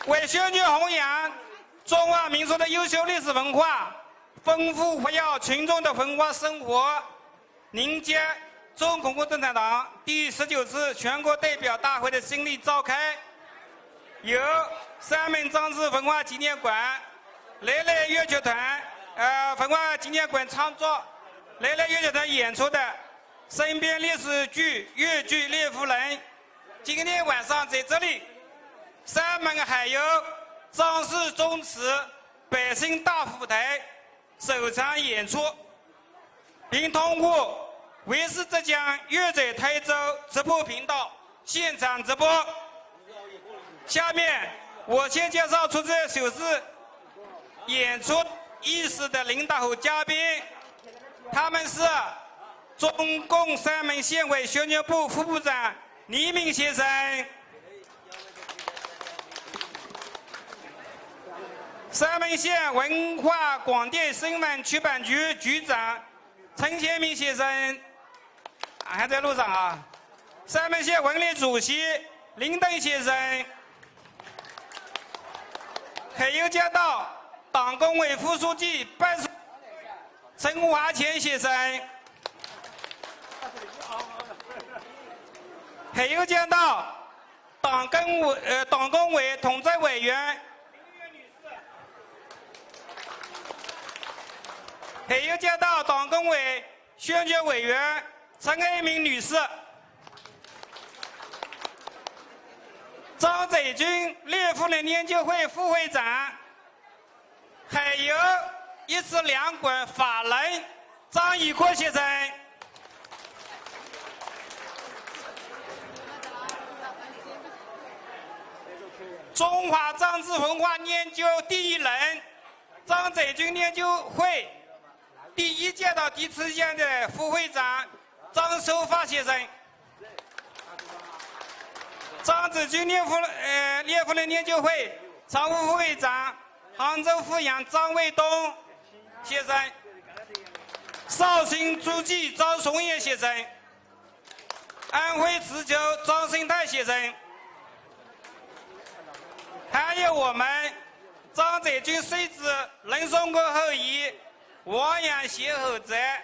为宣传弘扬中华民族的优秀历史文化，丰富活跃群众的文化生活，迎接中国共产党第19次全国代表大会的胜利召开，由三门庄子文化纪念馆、来来乐剧团、文化纪念馆创作、来来乐剧团演出的身边历史剧粤剧《列夫人》，今天晚上在这里，三门还有张氏宗祠百姓大舞台首场演出，并通过卫视浙江粤在台州直播频道现场直播。下面我先介绍出这首次演出仪式的领导和嘉宾，他们是中共三门县委宣传部副部长黎明先生，三门县文化广电新闻出版局局长陈先明先生还在路上啊，三门县文联主席林登先生，还有街道党工委副书记办事陈华乾先生，还有街道党工委统战委员还有街道党工委宣传委员陈爱民女士，张载军列夫人研究会副会长，还有一次两馆法人张以国先生，中华张氏文化研究第一人，张载军研究会第1届到第7届的副会长张守发先生，张载军列夫人研究会常务副会长杭州富阳张卫东先生，绍兴诸暨张松叶先生，安徽磁州张生泰先生，还有我们张载军孙子任松国后裔王阳协后宅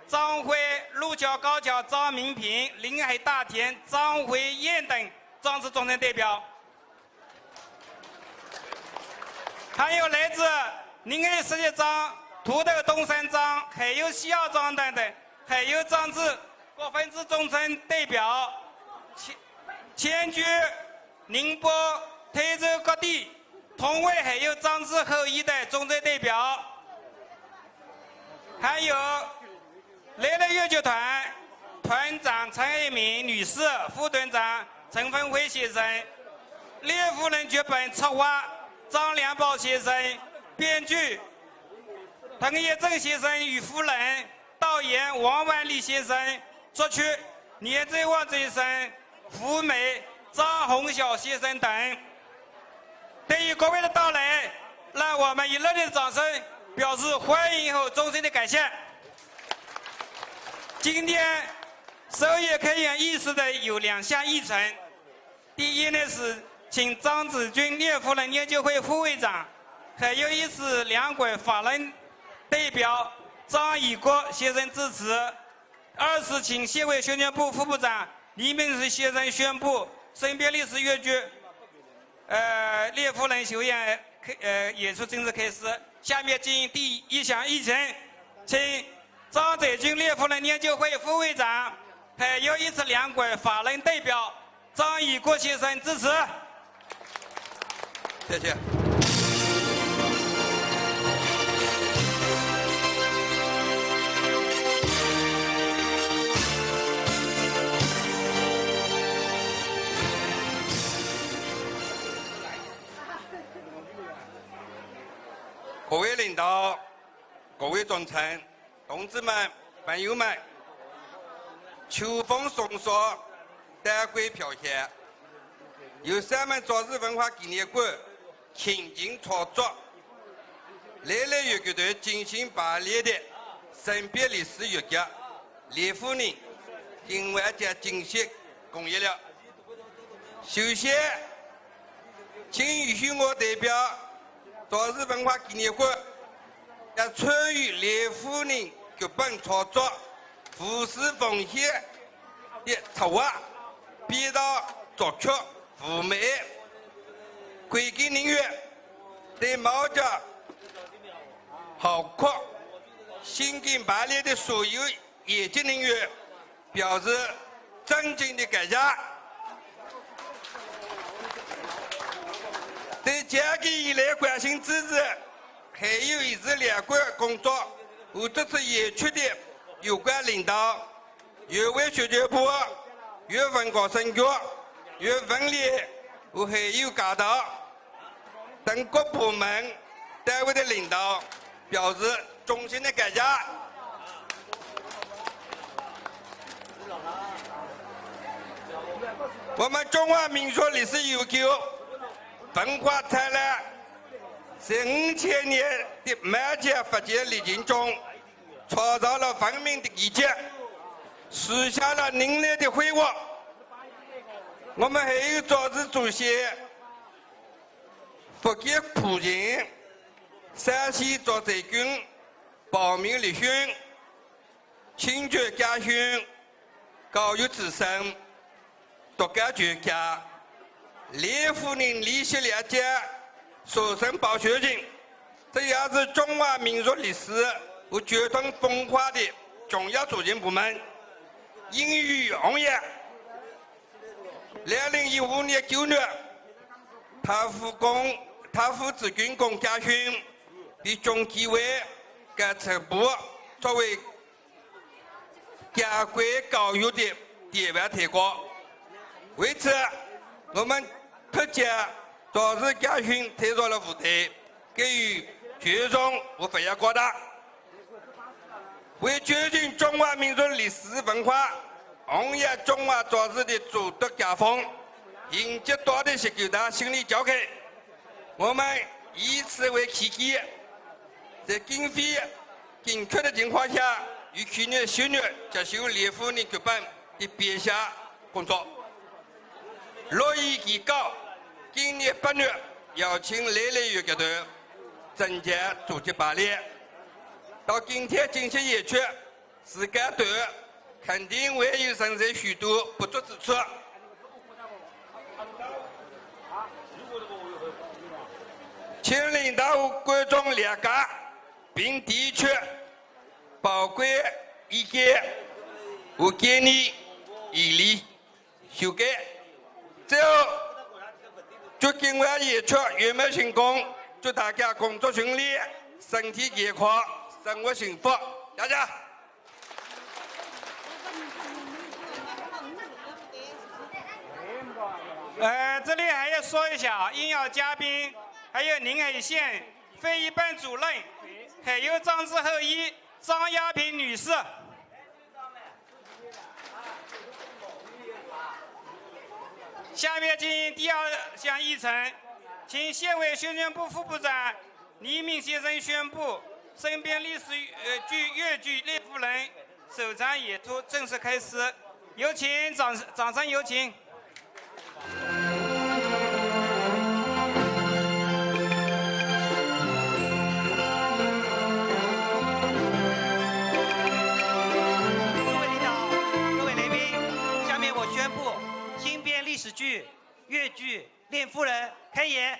张辉、陆桥、高桥、张明平、临海大田、张辉燕等张氏忠诚代表，还有来自宁海石碣庄、土豆东山庄，还有西澳庄等等，还有张氏各分支忠诚代表，迁居宁波、台州各地，同为还有张氏后裔的忠诚代表，还有来来粤剧团团长陈爱民女士、副团长陈芬辉先生，列夫人剧本策划张良宝先生，编剧滕业正先生与夫人，导演王万里先生，作曲聂振旺先生、胡梅、张红晓先生等。对于各位的到来，让我们以热烈的掌声表示欢迎和衷心的感谢。今天首演开演仪式的有2项议程，第一呢是请张子军列夫人研究会副会长，还有一次两馆法人代表张以国先生致辞；二是请县委宣传部副部长黎明先生宣布身边历史粤剧列夫人首演演出正式开始。下面进行第1项议程，请张载军列夫人研究会副会长，还有一次两馆法人代表张以国先生致辞。谢谢。各位领导、各位忠诚同志们、朋友们，秋风送爽，丹桂飘香，由三门庄氏文化纪念馆倾情创作，来来粤剧团精心排练的身边历史粤剧《列夫人》，今晚将正式公演了。首先，请允许我代表昨日文化纪念馆，也参与李夫人剧本创作、服饰奉献的策划、编导、作曲、赴美、会给人员对毛家豪阔、心经百炼的所有业界人员表示真敬的感谢。对长期以来关心支持，还有一直两馆工作和这次演出的有关领导、粤委宣传部、粤文化省局、粤文联和还有街道等各部门单位的领导表示衷心的感谢。我们中华民族历史悠久，文化灿烂，在5000年的漫长发展历程中，创造了文明的奇迹，实现了人类的辉煌。我们还有昨日祖先福建莆田、山西卓贼军、保民立训、清绝家训、高育子孙、独干全家、李夫人李氏两家所生保学人，这也是中华民族历史和传统文化的重要组成部门，应予弘扬。2015年9月，他父子军工家训被中纪委监察部作为监管教育的典范推广。为此，我们特将昨日家训推上了舞台，给予全重和发扬光大。为推进中华民族历史文化，弘扬中华昨日的祖德家风，迎接大的19大新年召开，我们以此为契机，在经费紧缺的情况下，于去年10月接受李夫人剧本的编写工作。6月提稿，今年8月邀请内乐乐剧团增加主题排练。到今天进行演出，时间短，肯定会有存在许多不足之处。请领导和观众谅解，并提出宝贵意见和建议，予以修改。最后，祝今晚演出圆满成功，祝大家工作顺利，身体健康，生活幸福。大家。这里还要说一下，应邀嘉宾还有宁海县非一班主任，还有张志后裔张亚平女士。下面进行第二项议程，请县委宣传部副部长黎明先生宣布身边历史剧粤剧《烈妇人》首场演出正式开始，有请掌声有请。各位领导，各位来宾，下面我宣布新编历史剧粤剧《恋夫人》开演。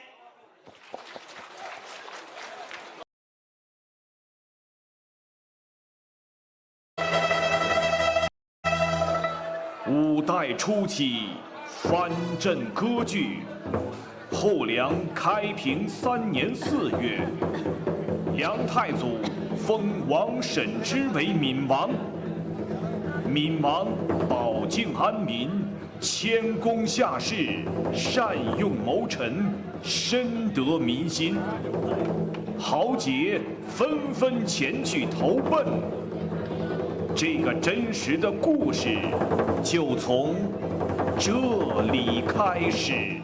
五代初期，藩镇割据。后梁开平3年4月，梁太祖封王审知为闽王。闽王保境安民，谦恭下士，善用谋臣，深得民心。豪杰纷纷前去投奔。这个真实的故事就从这里开始。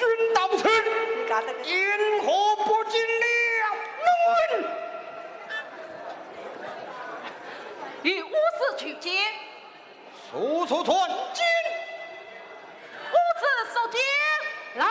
君到此，因何不尽了论？与武士取经，速速传经。武士受经来了。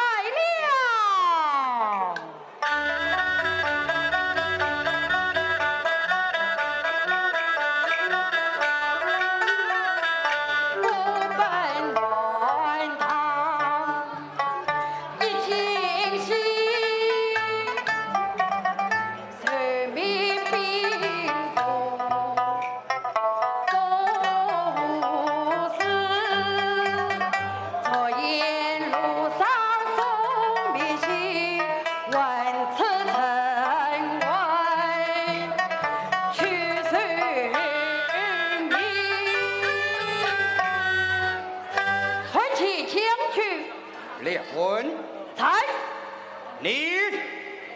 你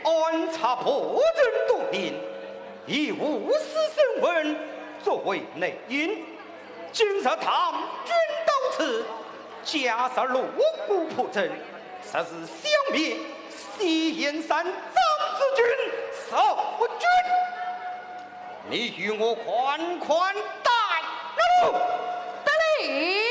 安插破阵多年，以武士身份作为内应，今日唐军到此，加上锣鼓破阵，实是消灭西燕山张子军守军。你与我宽宽带路，得令。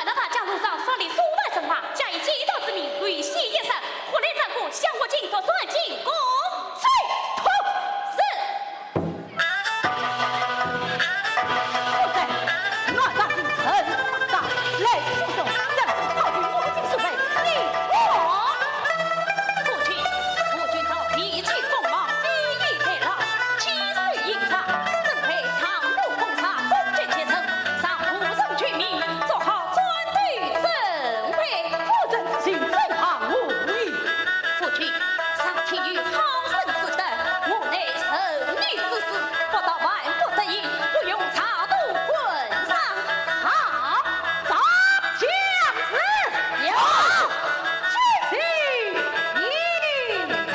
快到大江路上设立苏代神法，加以击盗之名，瑞系夜散，火雷战鼓，向我进夺算进攻，追突是。不在，我大兵神大来出手，但是到底我进是为你我。父君朝意气锋芒，第一代老，七岁饮茶，正配长路风茶，公爵阶层，上武圣居民，做好专队准备，夫人之心正行无疑。父君上天于好生之德，我乃神女之师，不到万不得已，不用茶渡滚上，好，早将士有去其一茶。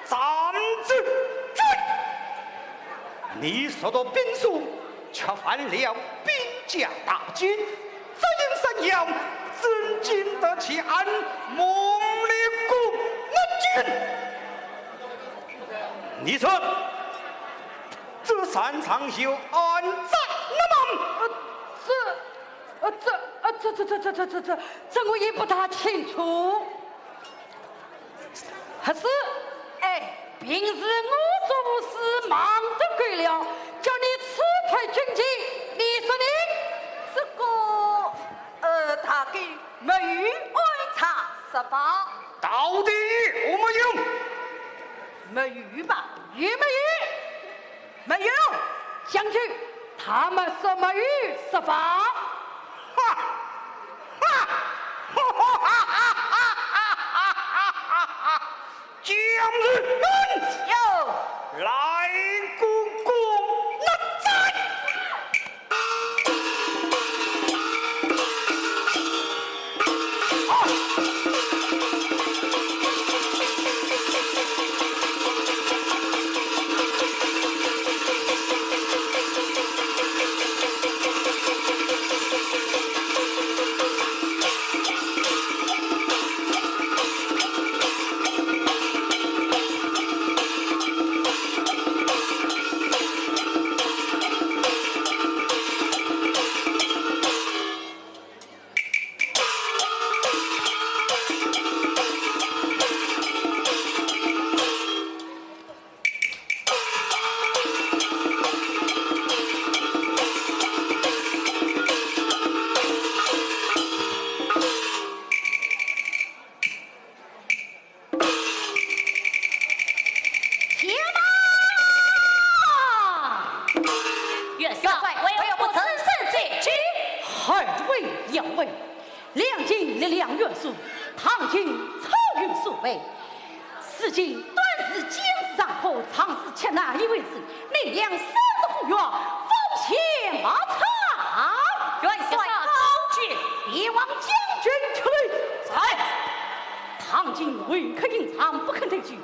站住！你所到兵书，却犯了兵家大忌，这应神阳，怎经得起俺猛烈攻那军？你说，这山上有安在那么？这我也不大清楚。还是，平时我做无事忙得鬼了，叫你辞退军纪，你说你这个他给美玉安插十八，到底有没有？美玉吧，有没有？没有，将军，他们说美玉十八。哈哈哈哈哈哈！将士们，有来攻攻那寨！天哪！元帅，我不曾胜这局，捍卫要为，两晋力量元素，唐军操运数位，此今短时间上坡，长时前那一位置，力量30户院，风险马场。元帅高举，别忘将军出来。在。唐军未可隐藏，不肯退去。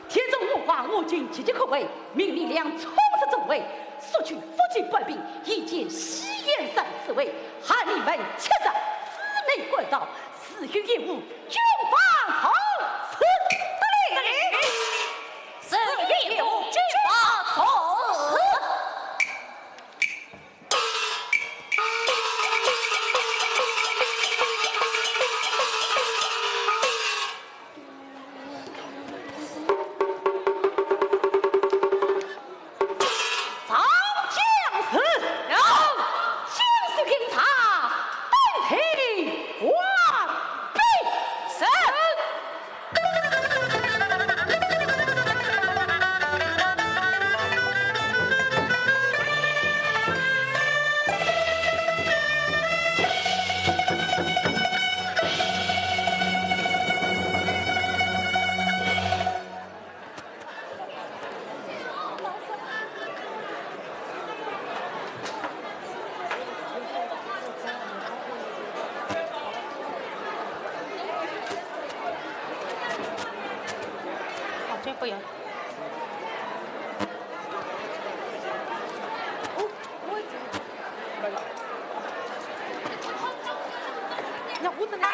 天中无花，我军岌岌可危，命力量冲刺正位，速去伏击败兵，以见西燕山刺猬，汉你们切实寺内怪道，死于业务，军法从此得令，死于业务，军法从此。不要。那我的呢？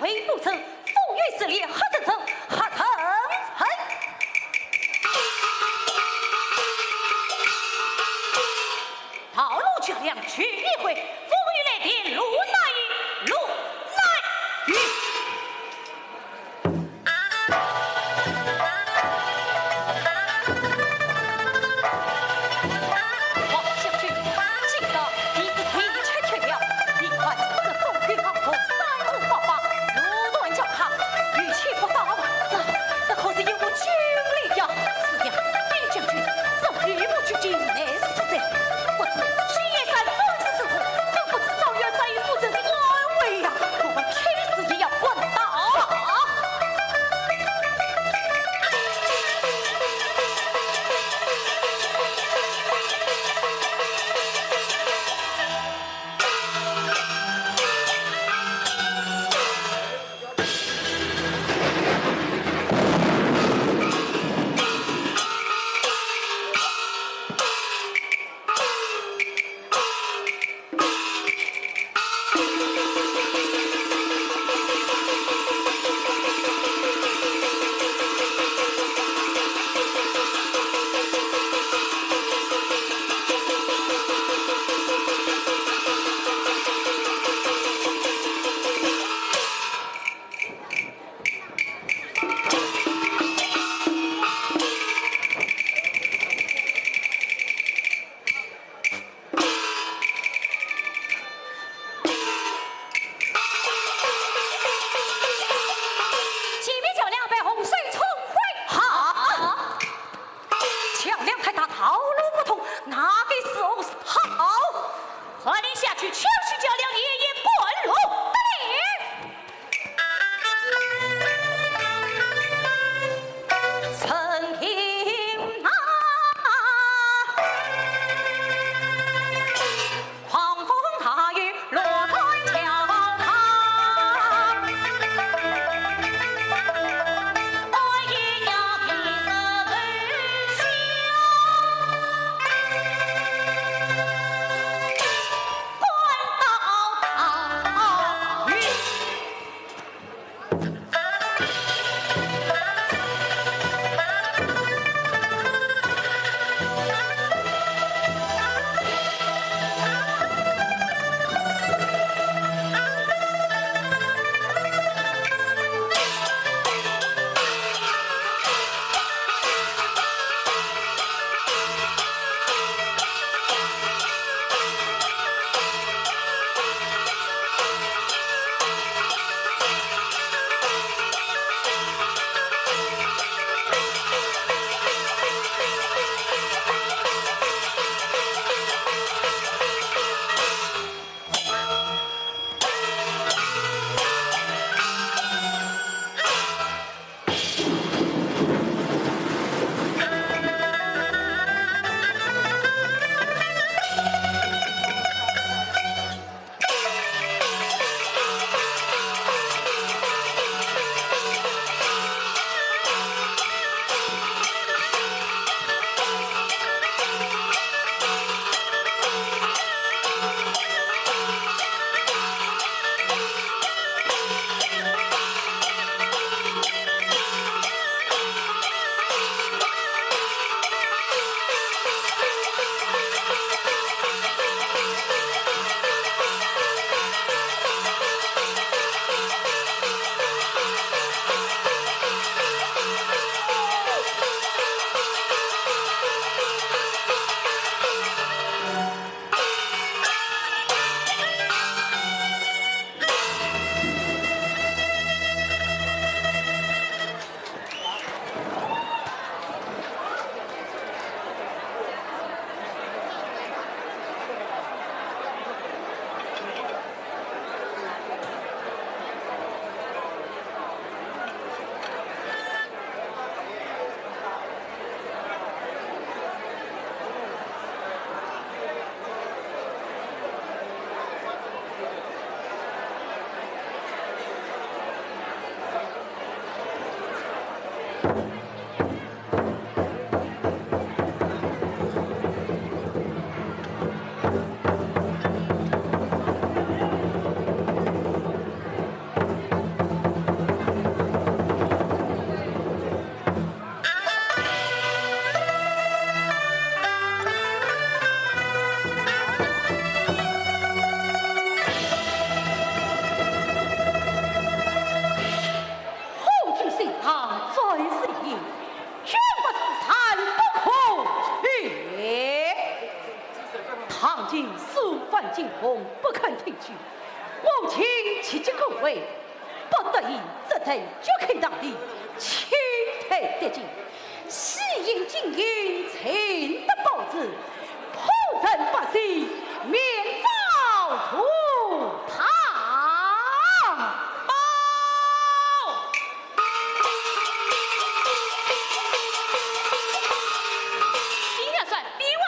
回不成，风雨势烈，哈层层，哈层层。道路绝亮，去一回，风雨雷电，路难遇，路难遇。王小军，今朝已是推却去了，另外这风雨滂沱，山洪爆发，路段较寒，雨气不到，这可是有我军力呀！是呀，李将军，这雨不去境内是谁？不知西野山终是师徒，又不知赵元帅与夫人位，不得已这才就可以当地亲退得进，喜迎金银，请得报之，普城百姓免遭屠堂。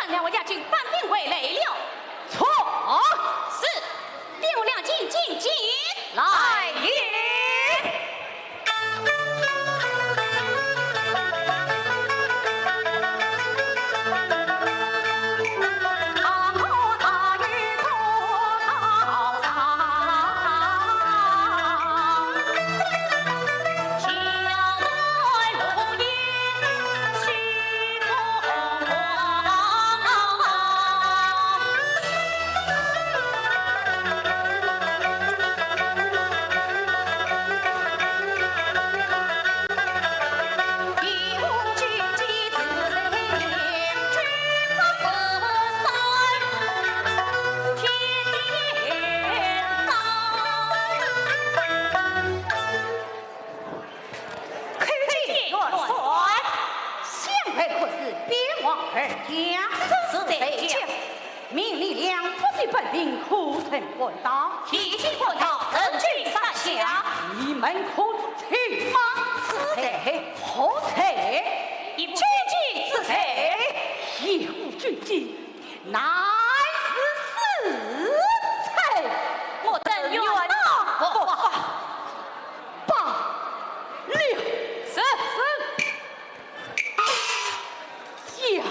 两位家军反定为累了，错，是第五两进来也。滚刀，提起破刀，人去上下。你们可知情吗？是谁？何才？一军机是谁？一无军机，乃是死才。我等冤呐！罢了，是。呀！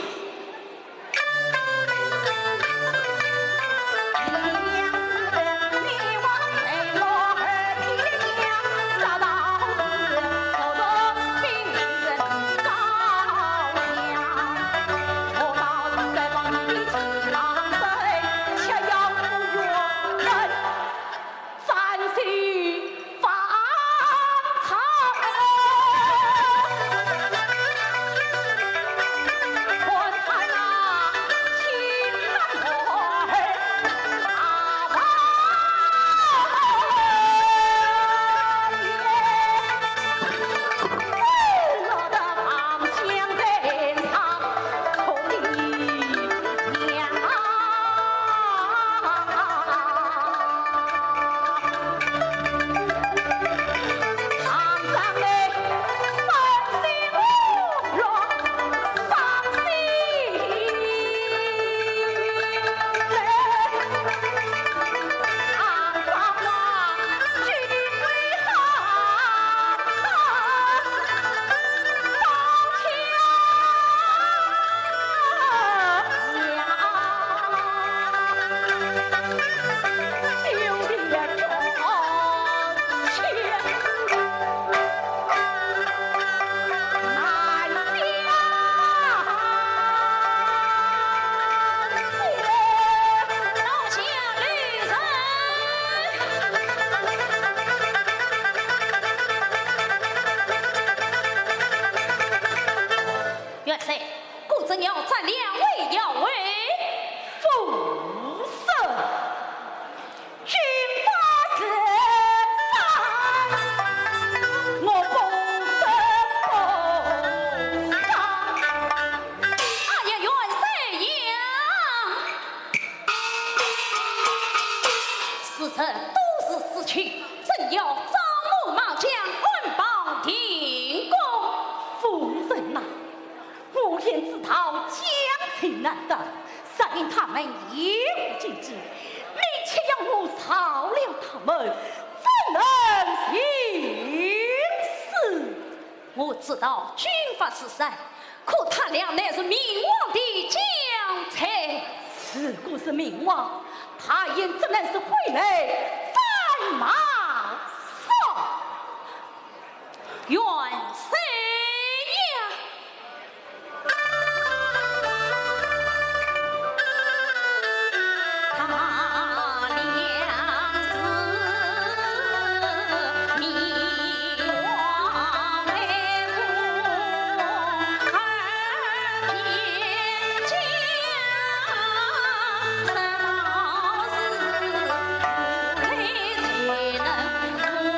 能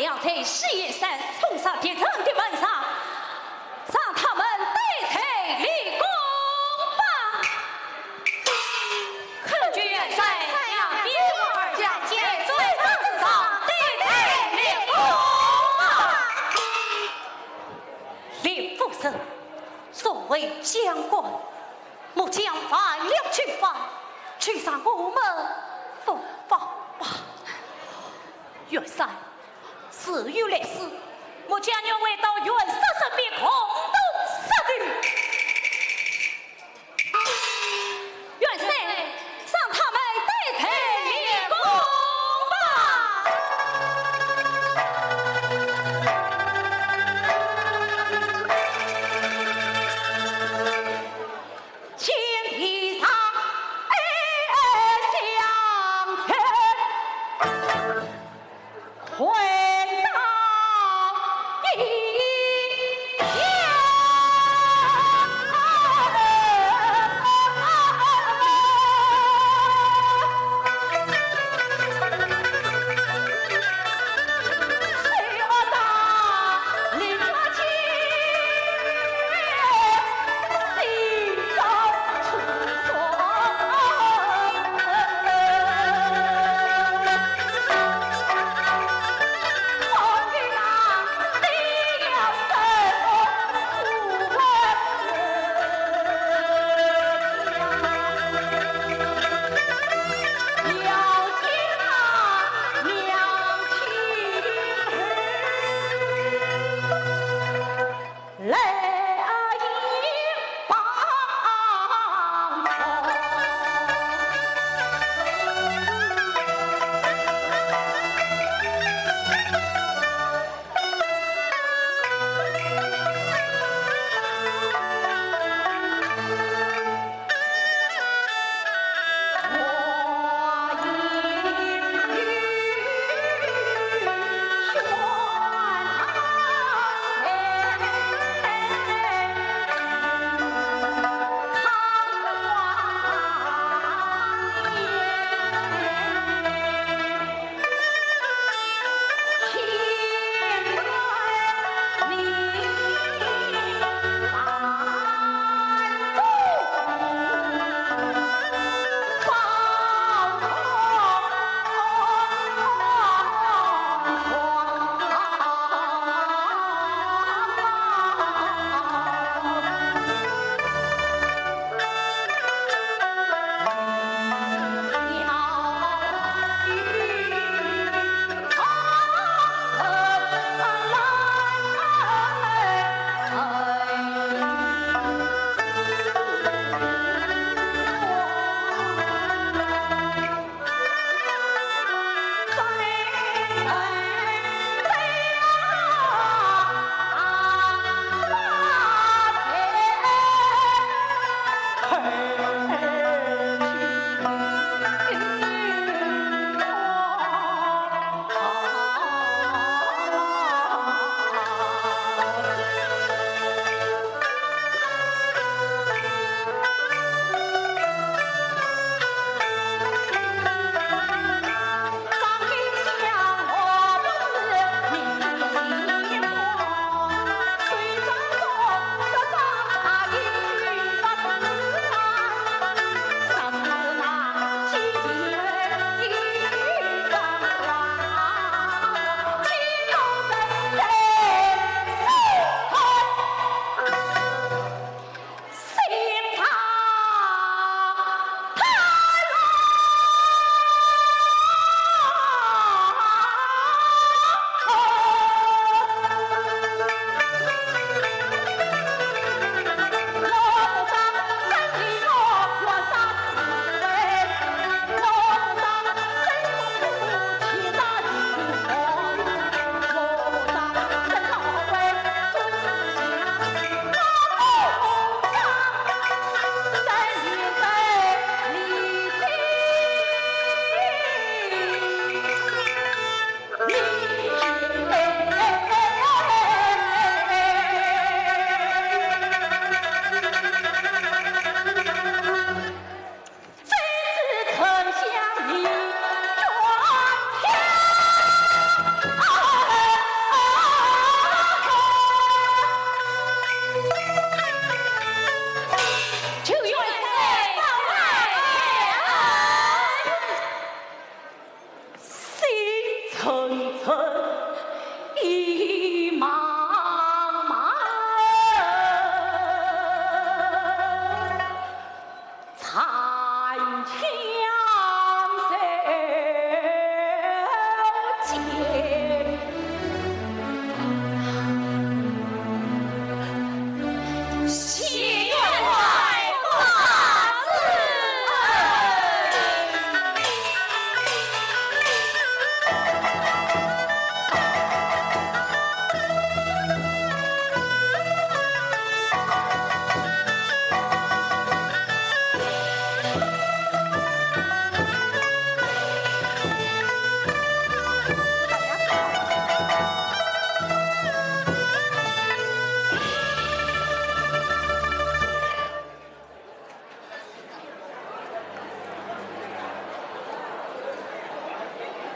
亮在试验山冲上天城的门上，让他们对才立功吧。看军元帅两边二将皆最正上对才立功吧。李副生，作为将官，莫将犯了军法，去上我们伏法吧。元帅。自有来世，我将要回到元帅身边空洞杀敌。元帅，让他们对才立功吧。情义上相牵。回到一家。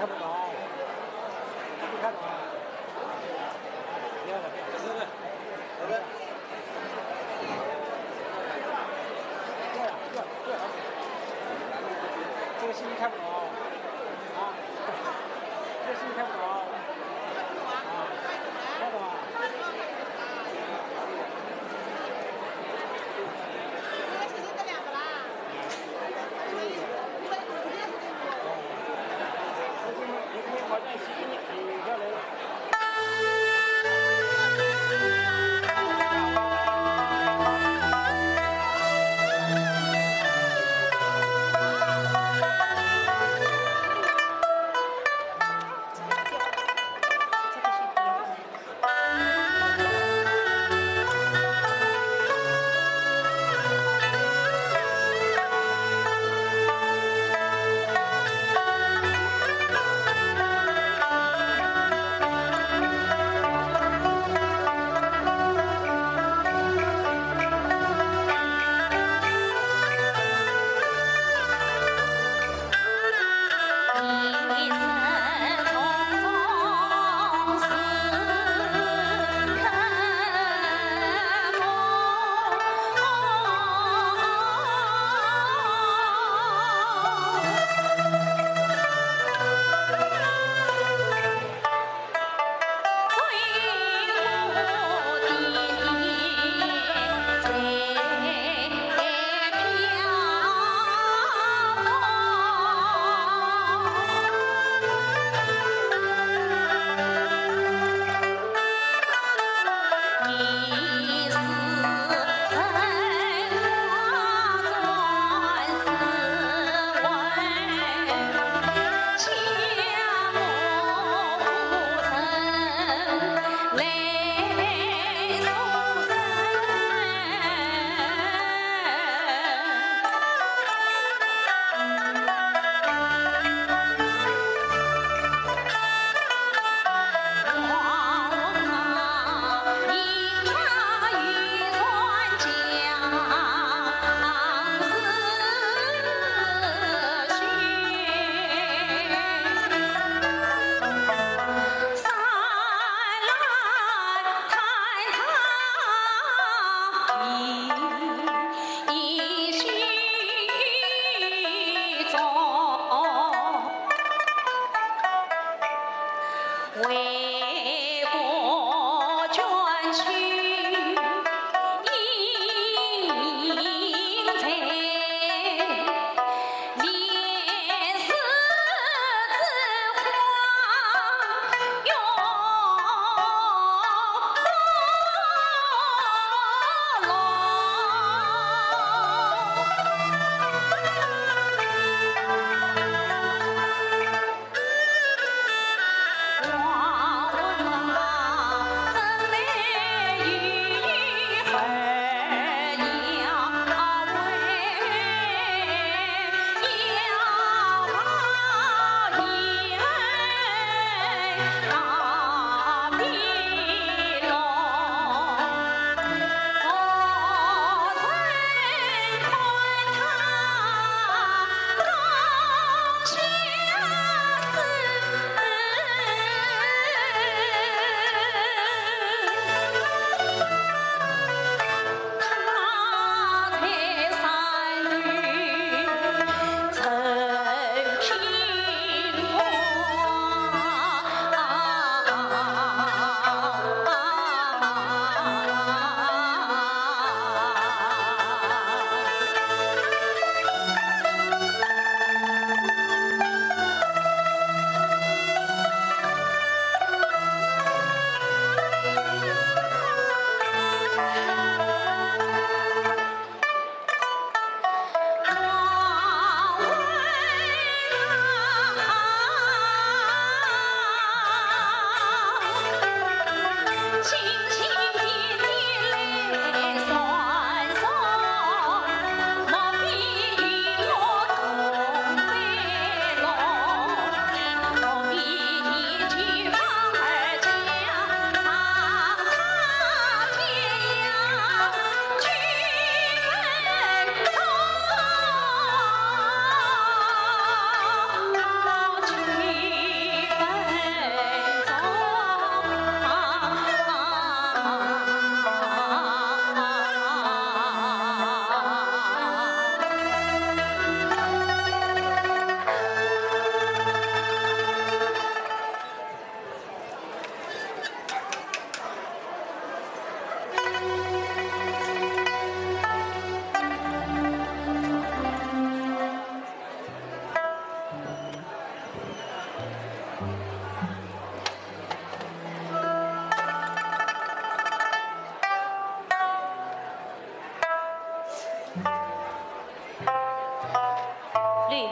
看不到，没看到啊。别了，别了，这个，这个。对，这个信息看不到啊，这个信息看不到啊，看到吗？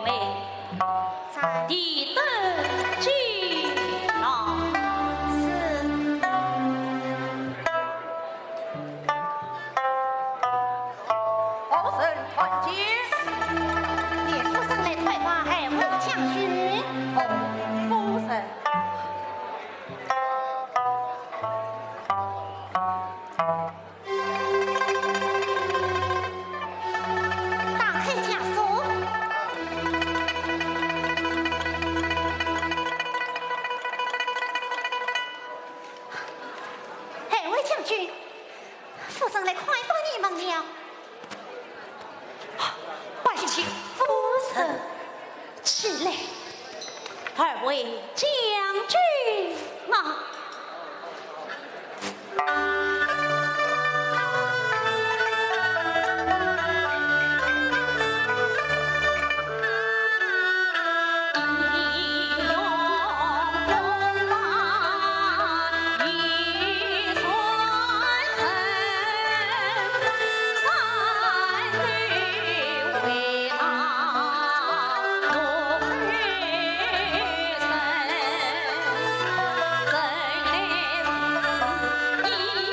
位，第等举老师。我身团结，列夫生来采花还未将军。哦，夫人。打开枷锁。二位将军，夫人来快把你们了。拜请夫人起来，二位将军啊！真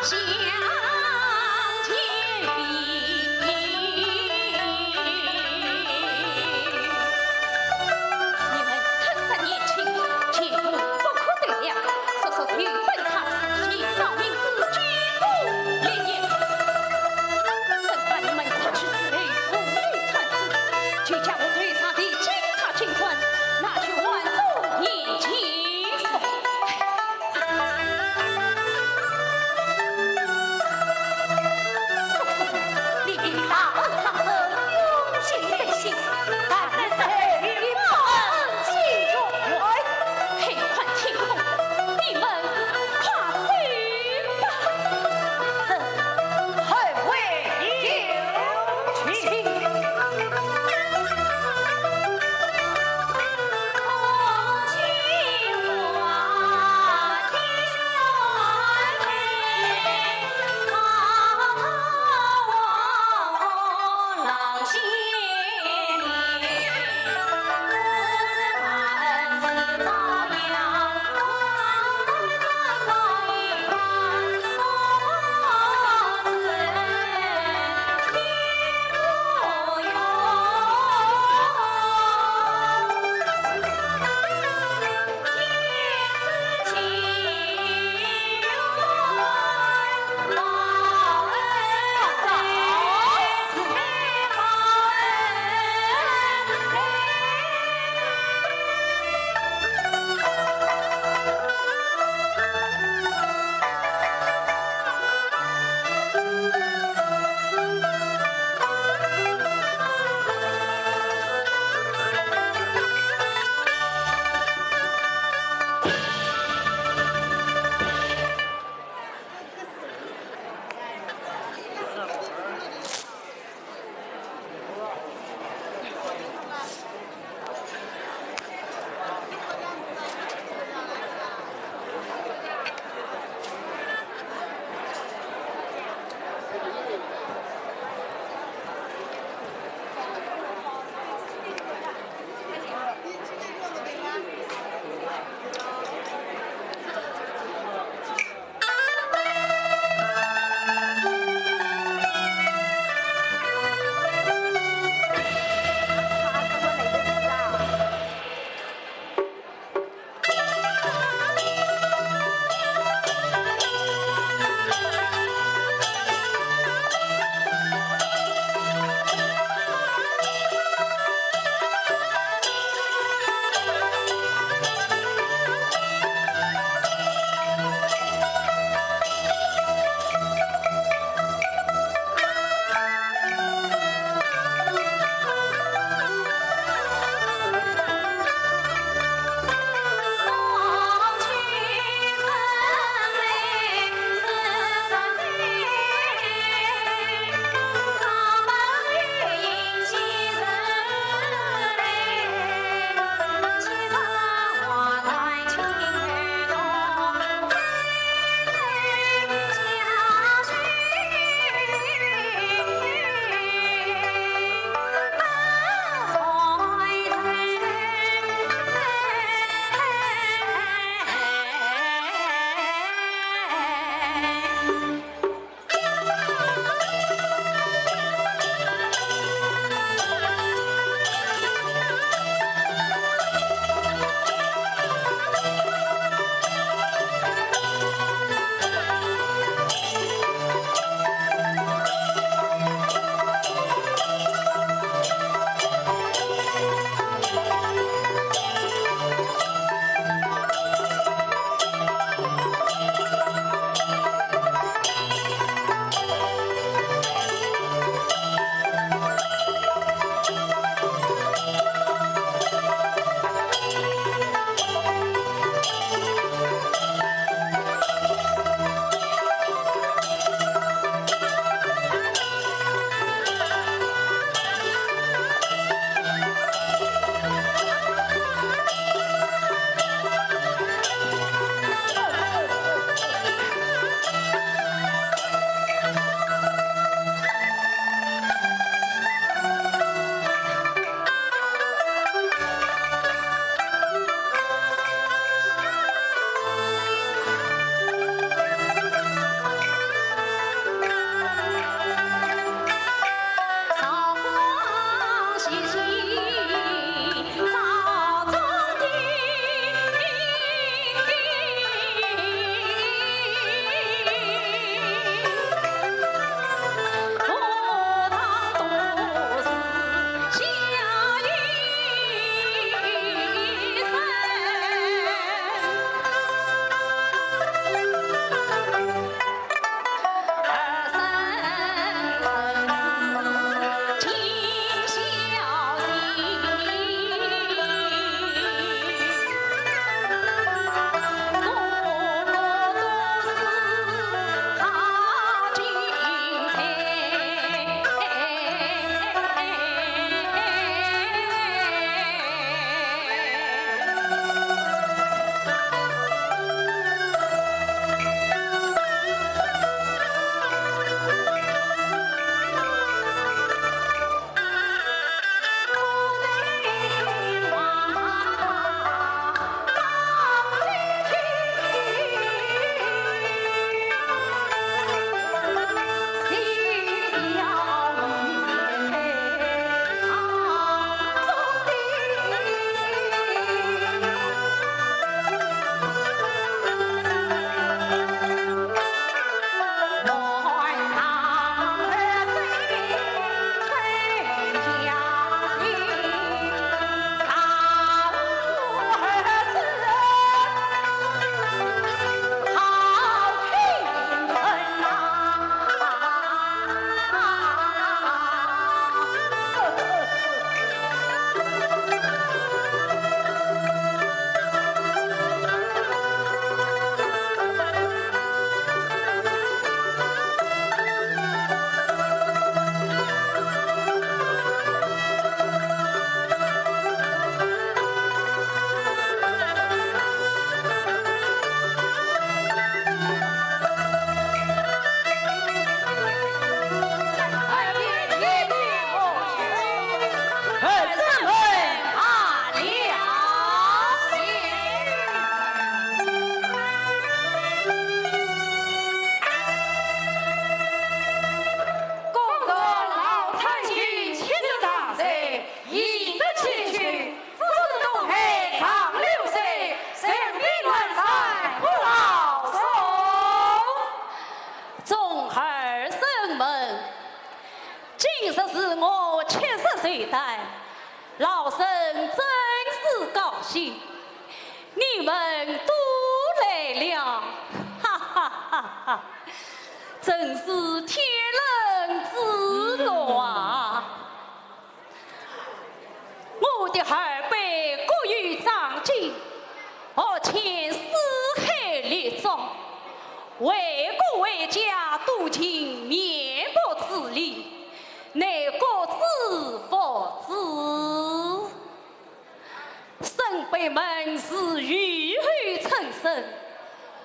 去是我70岁代，老身真是高兴，你们都来了，哈哈哈哈！真是天伦之乐啊！我的二辈各有长进，而且四海列宗，为国为家都尽绵薄之力，乃国之福祉。孙辈们是浴血成生，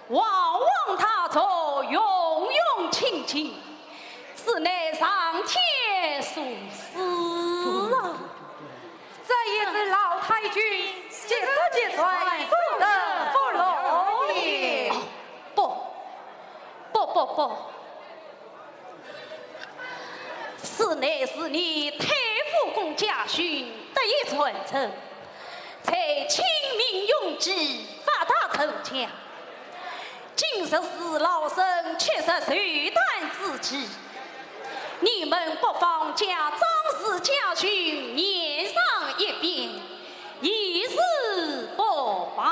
往往他着永永清净，此乃上天所赐啊！这也是老太君节多节衰，送的不容易。不，此乃是你太傅公家训得以传承，才亲民勇志，发达成家。今日是老身70岁诞之际，你们不妨将张氏家训念上一遍，以示不妨。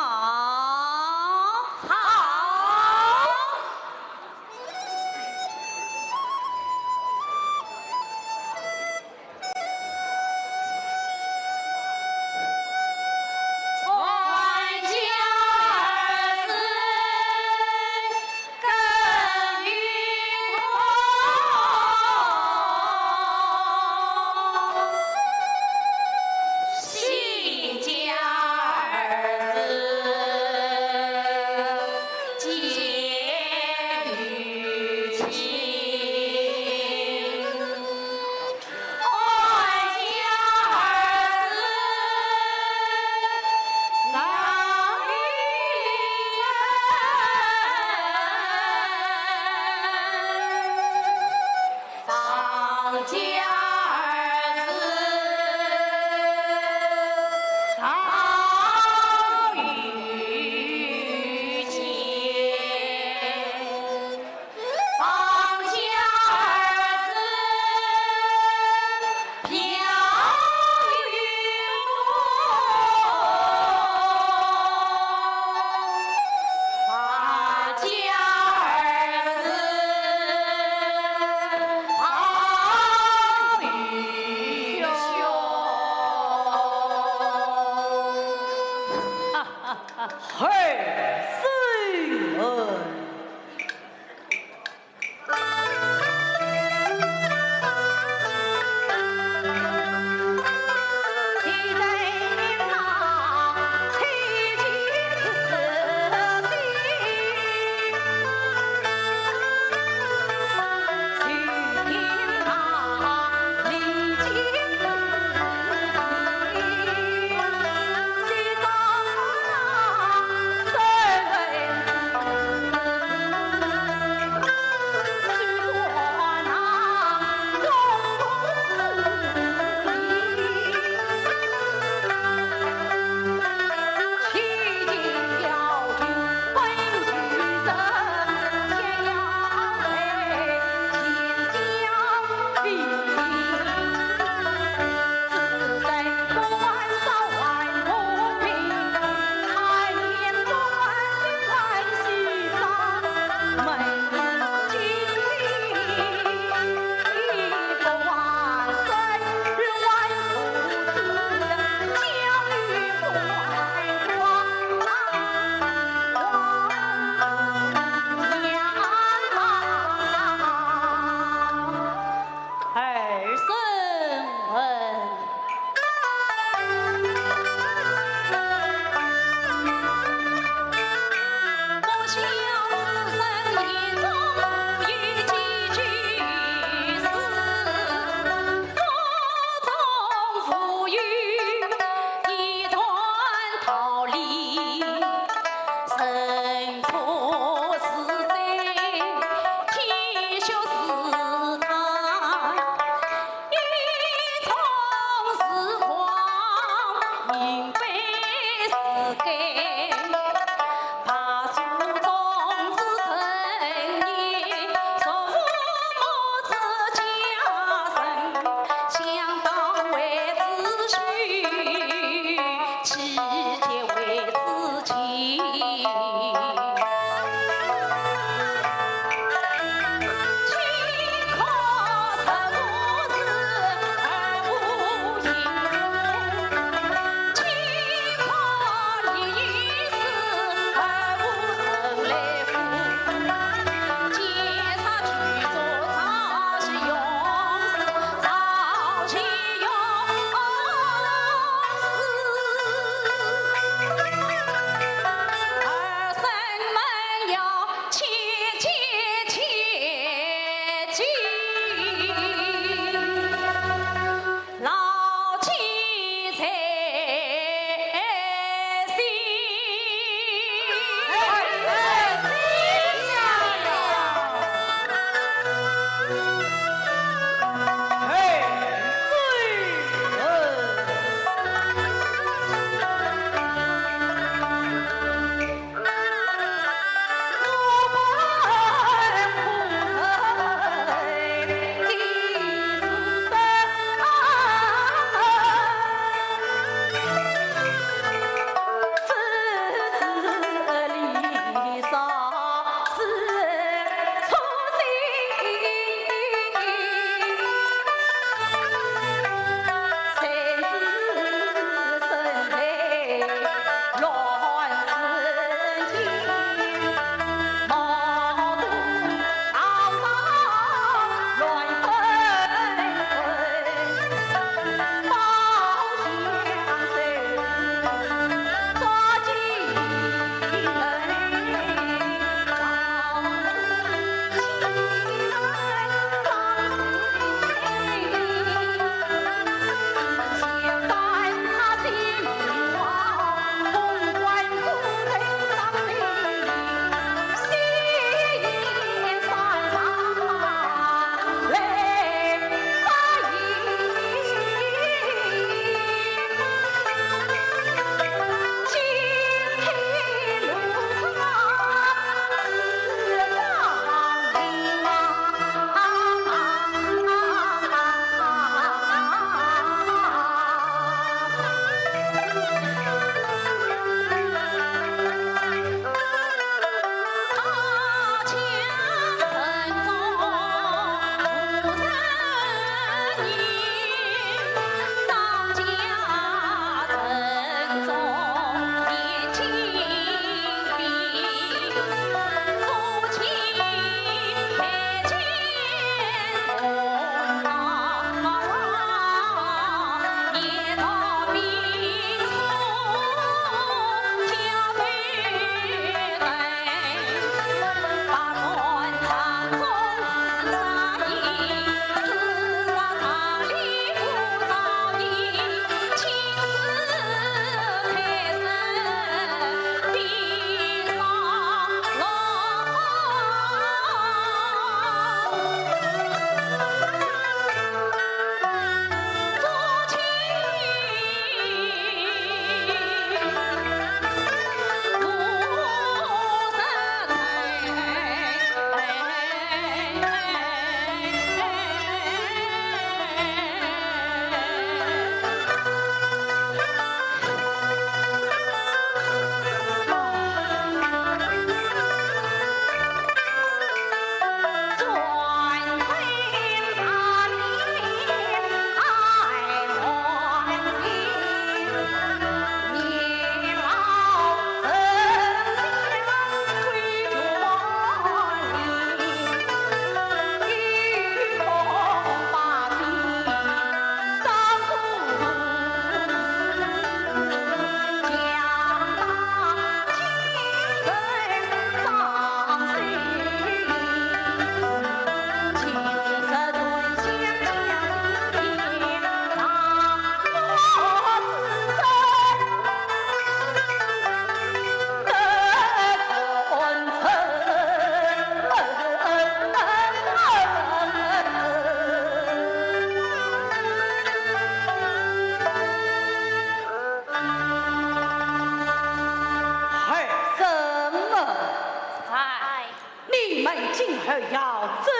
要珍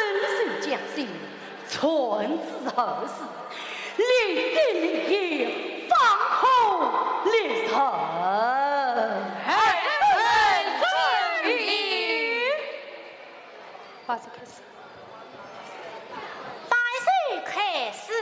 惜将心，存之后世，立定立业，方后立成。把手开始。大水开始。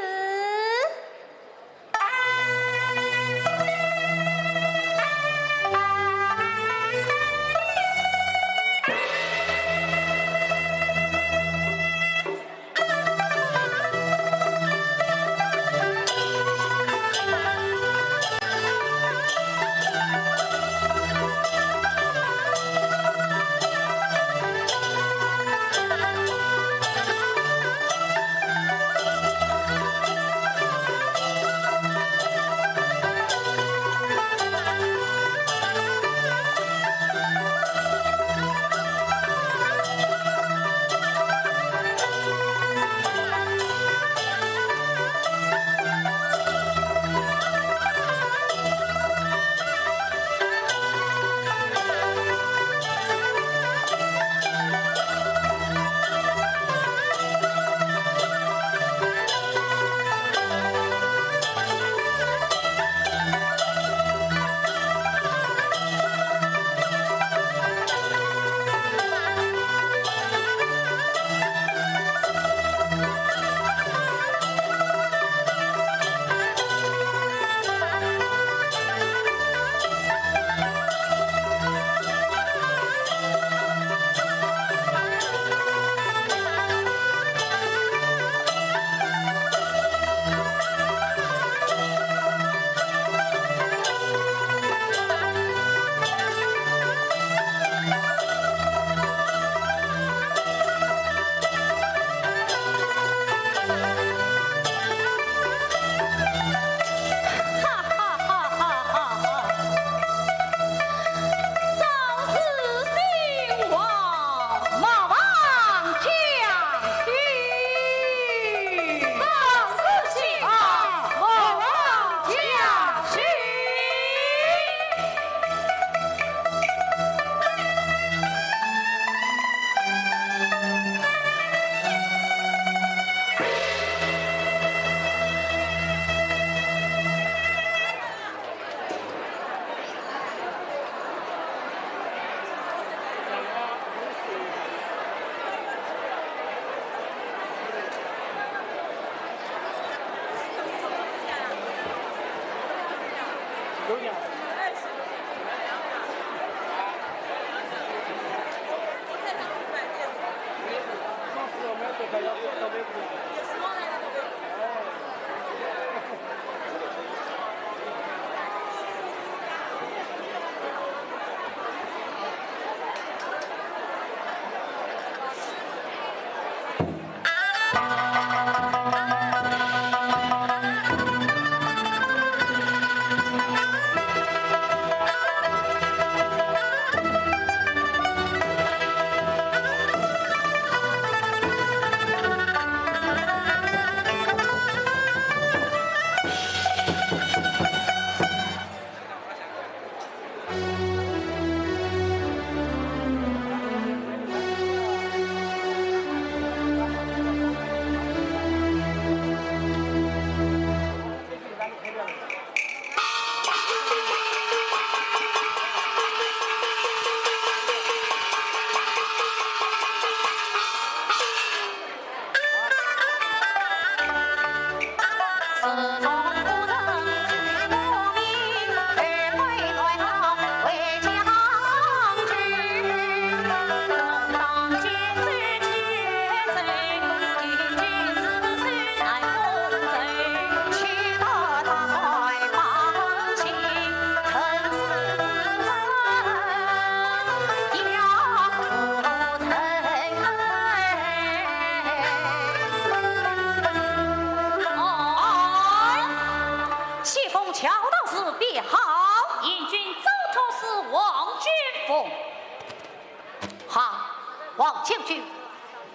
王将军，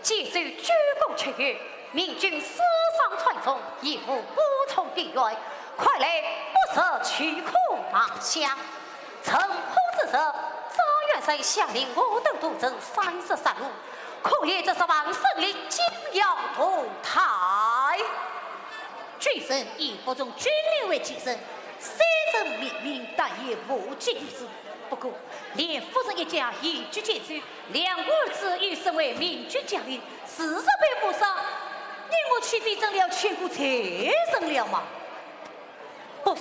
既受主公敕谕，明军私丧传宗，义父孤从地外，快来不舍屈苦芒乡。乘火之时，赵元帅下令我等渡征33路，恐也这是王胜利将要投胎。君臣以服从军令为己身，虽然明明，但也无济于事。不过，连夫人一家一举皆罪，两个儿子已身为明军将领，时日被抹杀，你我岂非成了全国财神了吗？不，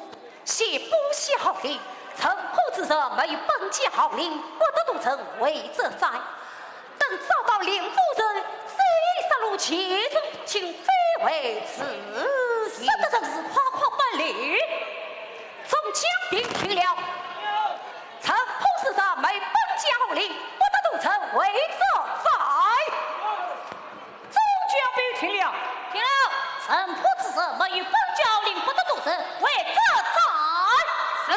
谢不惜号令，城破之时没有本级号令，不得独城为者哉。等找到令夫人，虽杀戮其中，请非为此意。这真是夸夸不理。从江兵去了，城破之时没本级号令，不得独城为者哉。从江兵去了，听了，城破之时没有本级号令，不得独城为者哉。是。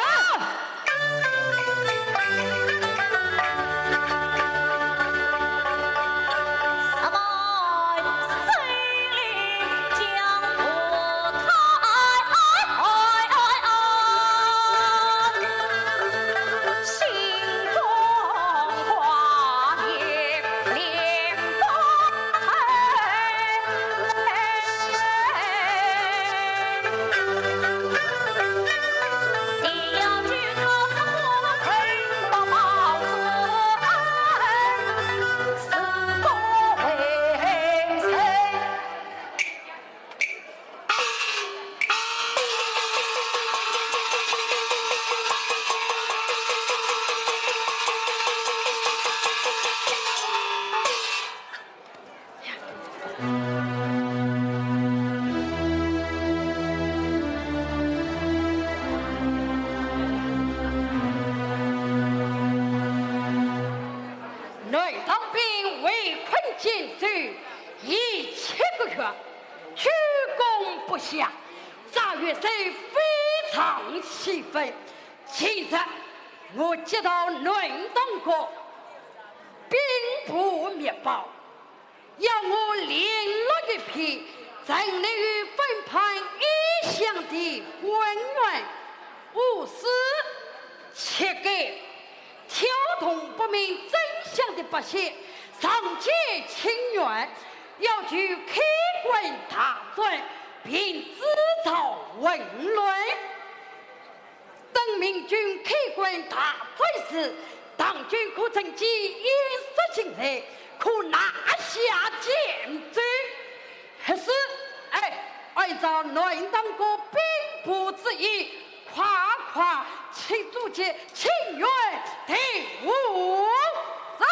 我接到南东国兵部密报，要我联络一批整理于分判异乡的官员、武士、切给挑动不明真相的百姓，上街请愿，要去开官大专，并制造混乱。等明军开官大专时，党军可趁机掩饰进来，可拿下建州。可是，按照南党国兵部之意，夸夸请组织请愿队伍上。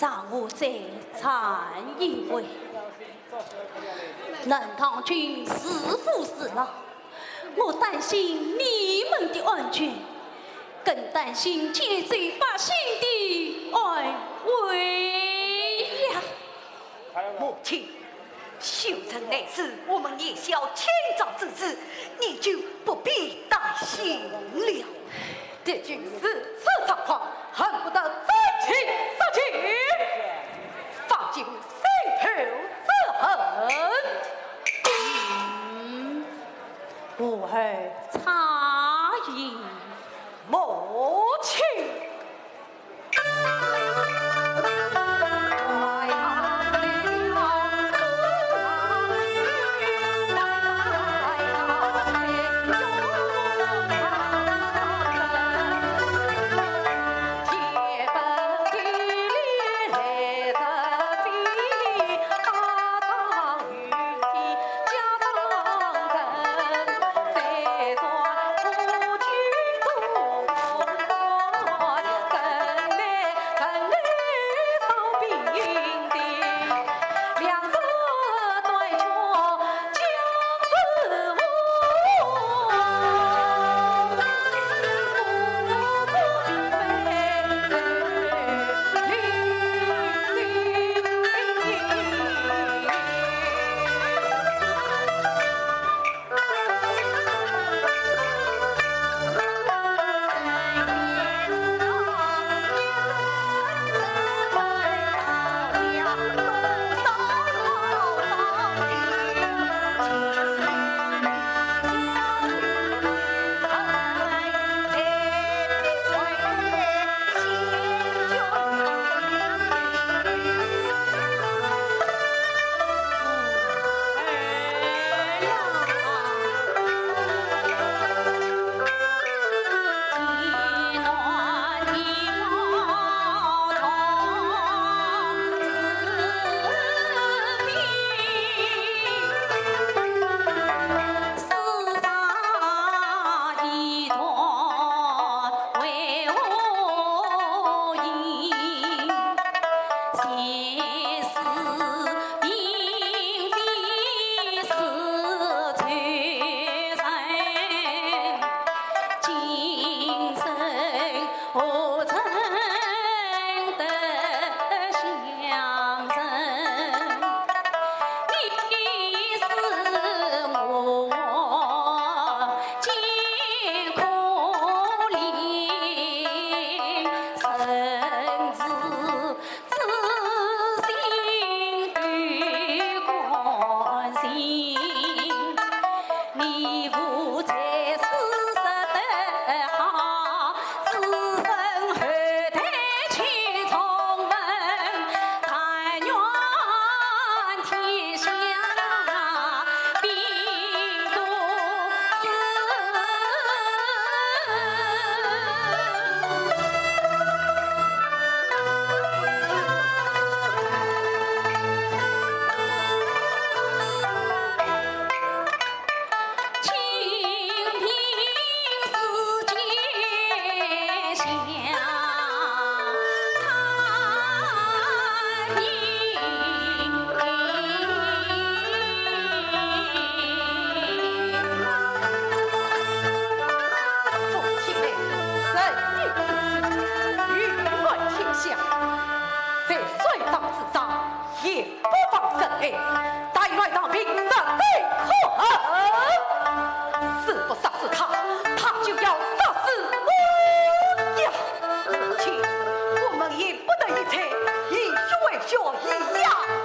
让我再参一回。任堂君是福是劳，我担心你们的安全，更担心千岁百姓的安危呀！母亲，修成来时，我们也需要千兆之事，你就不必担心了。这军事此状况，恨不得再起杀气，放尽心头之恨。我儿差异母亲。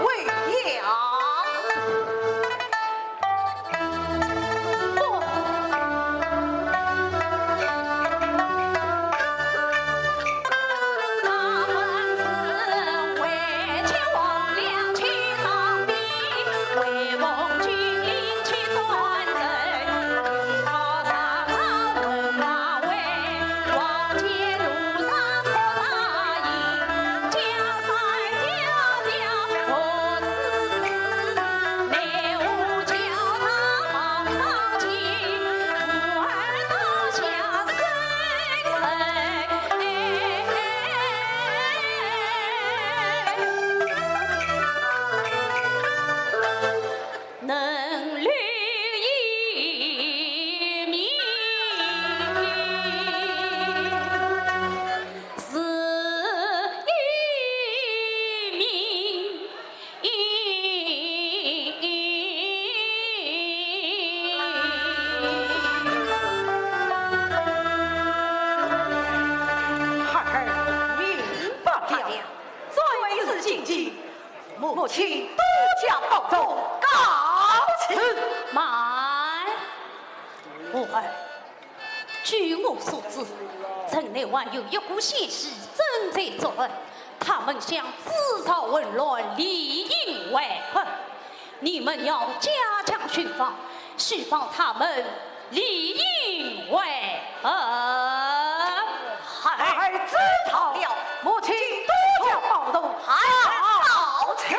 为谨记，母亲多加保重，告辞。慢，我儿，据我所知，城内还有一股邪士正在作乱，他们想制造混乱，里应外合。你们要加强巡防，释放他们里应外合。孩儿知道了，母亲多加保重，孩儿告辞。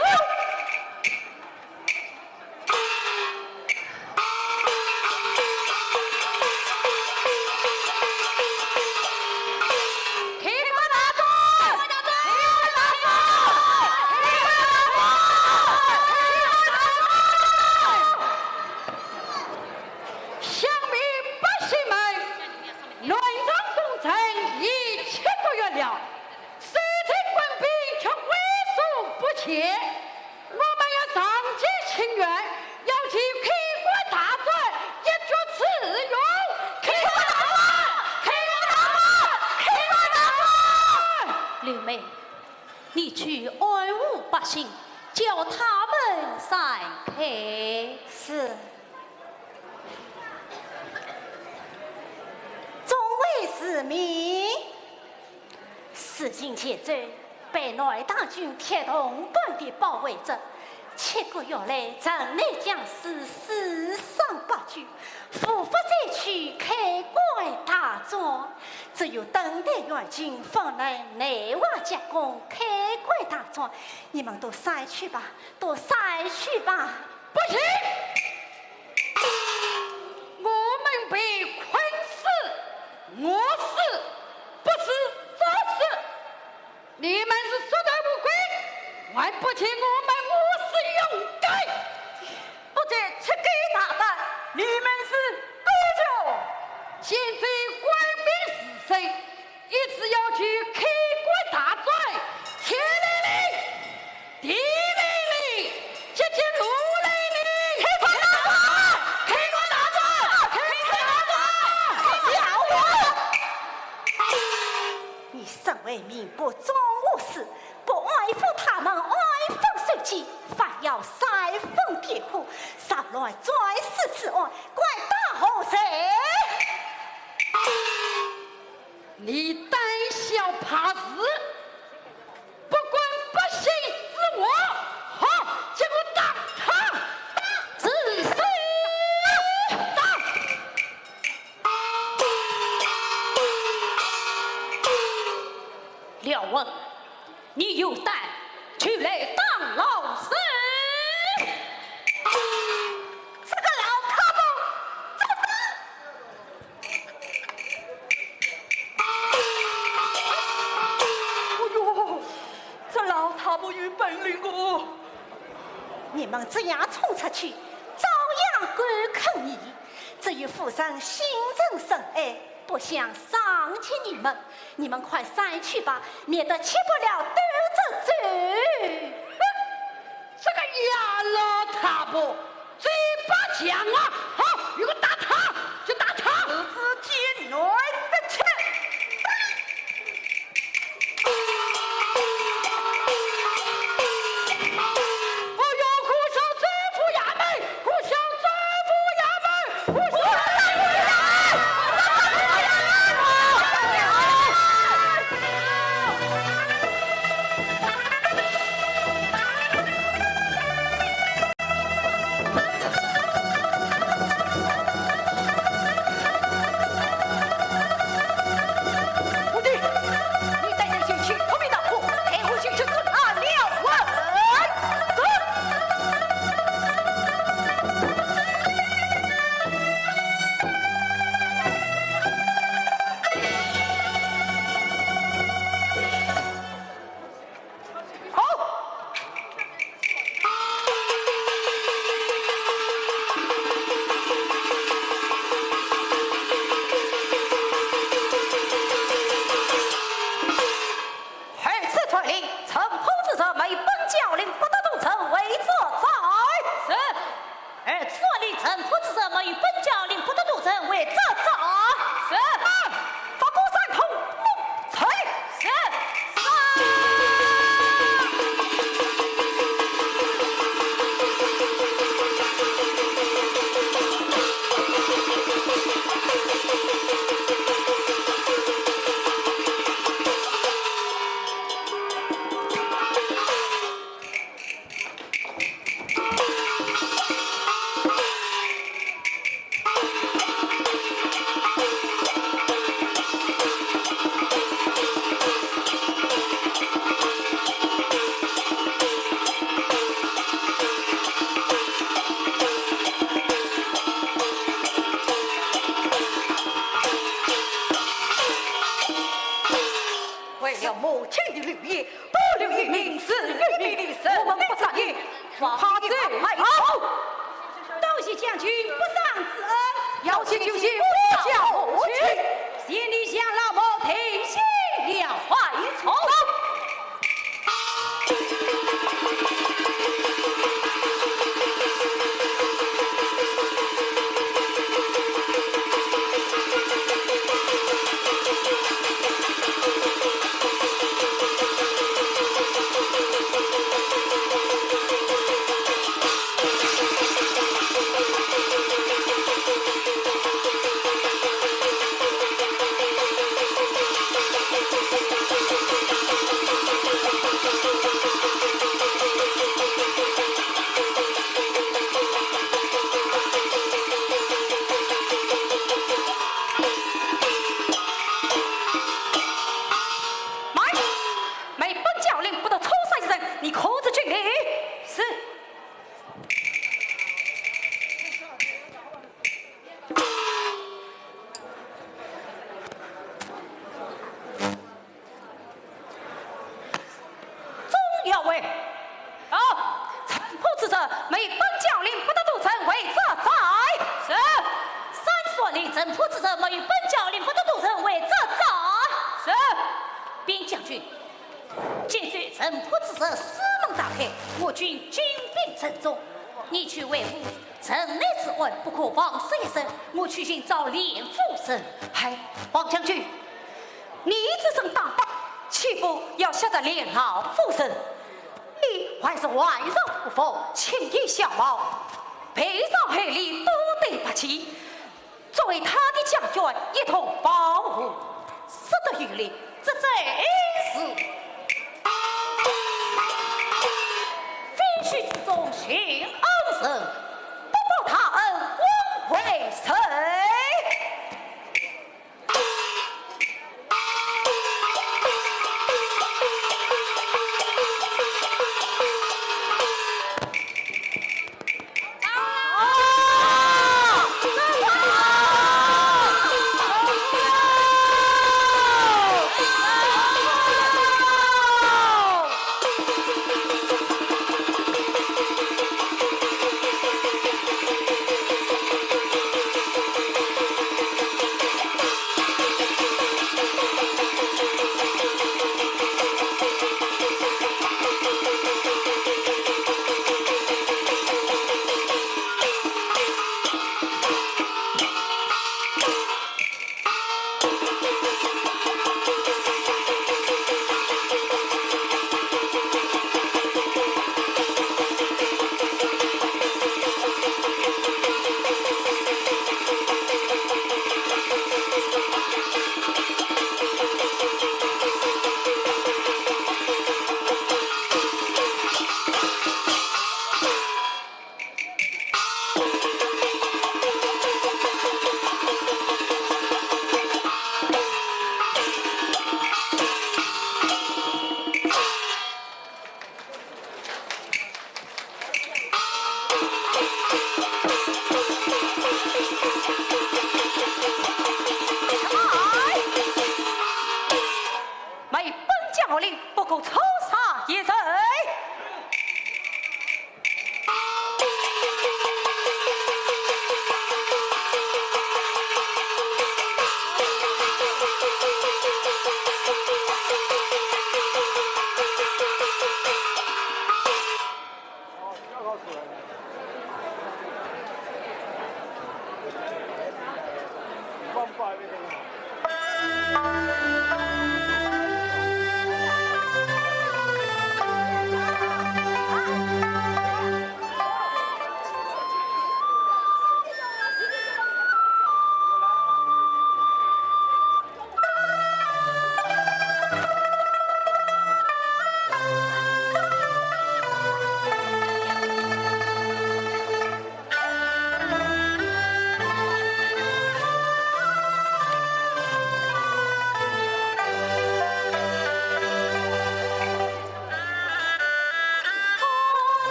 你去安抚百姓，叫他们散开。是。众位市民，事情前奏，被内大军铁桶半壁包围着。7个月来，城内将士死伤八具，伏法灾区开怪大状。只有等待援军，方能内外夹攻，开怪大状。你们都散去吧，都散去吧！不行，我们被困死，饿死，不是作死。你们是说的无归，还不请我们无视勇敢。不知吃给大胆，你们是多久？现在官兵是谁？一直要去开国大寨，天来临，地来临，接近路来临，开国大寨，开国大寨，开国大寨，要我！你身为民不忠无私，不爱护他们，爱奉受气，反要煽风点火，杀来拽死之案，怪大后谁？你胆小怕事，不管百姓死活，好，结果打他，自死打。廖文，你有胆去来当老师？这个老卡布，怎么办？哎呦，这老太婆有本领哦！你们这样冲出去，照样敢坑你。至于父神心正深爱，不想伤及你们，你们快散去吧，免得吃不了兜着走。这个亚老太婆嘴巴强啊！好，如果打他，就打他。儿子见来的吃。我要苦守知府衙门，苦守知府衙门，苦守知府衙门。啊！是玉帝的神，我们不上也，怕罪还好。多谢将军不上之恩，要去就去，不叫我去。心里想老母停息了怀从。王将军，你只身当道，岂不要下得连牢附身？你还是外人不服，轻易相貌，背上黑里都得不起。作为他的将军，一同保护，死得于理，这真是非须之中寻恩人，不报他恩，枉为谁？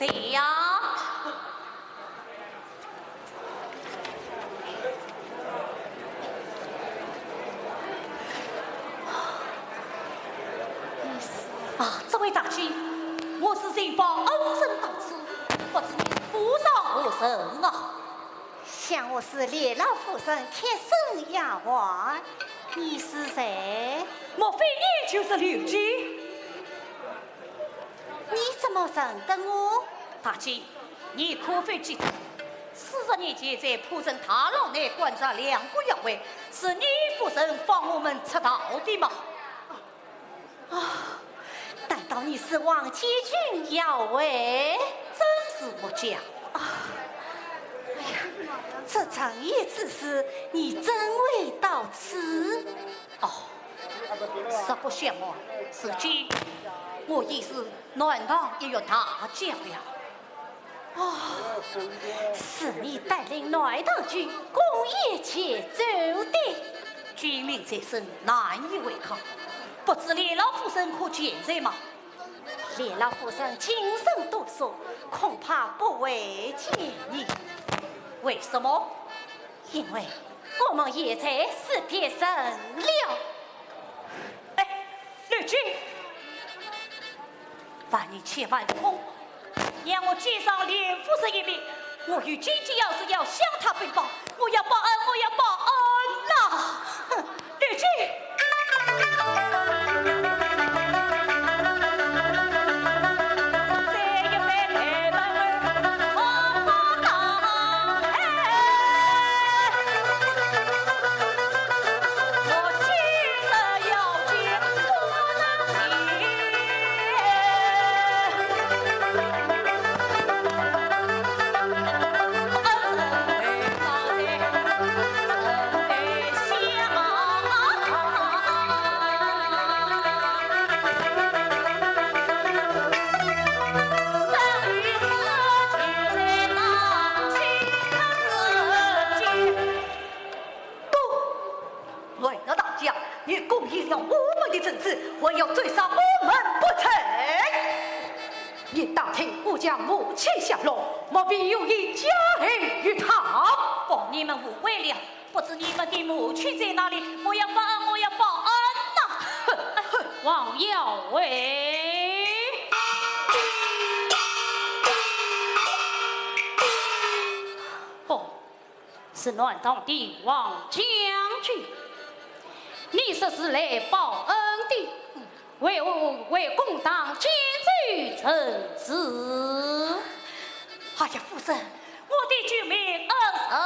谁呀？这位大君，我是人方恩人到此，不知你夫上何人啊？想我是列老夫人贴身丫鬟，你是谁？莫非你就是刘基？你怎么认得我？大姐，你可否记得40年前在蒲城大牢内关着2个妖怪，是你夫人放我们出逃的吗？难道你是王继军妖怪？真是不假。哎呀，这正义之事，你真未到此？实不相瞒，此间我已是暖堂一员大将了。是你带领暖堂军攻野前走的，军民在身，难以违抗。不知列老夫人可健在吗？列老夫人精神抖擞，恐怕不会见你。为什么？因为我们也在死贴身了。绿军，万你千万不让我见上连夫人一面。我与姐姐要是要向他禀报，我要报恩，我要报恩呐！绿军。我要追杀我们不成？你打听我将母亲下落，莫非有意加害于他？你们误会了，不知你们的母亲在哪里？我要报恩，我要报恩呐！王耀伟，是暖堂的王将军，你这是来报恩的。为公党监罪臣子。哎呀，夫人，我的救命恩人呐！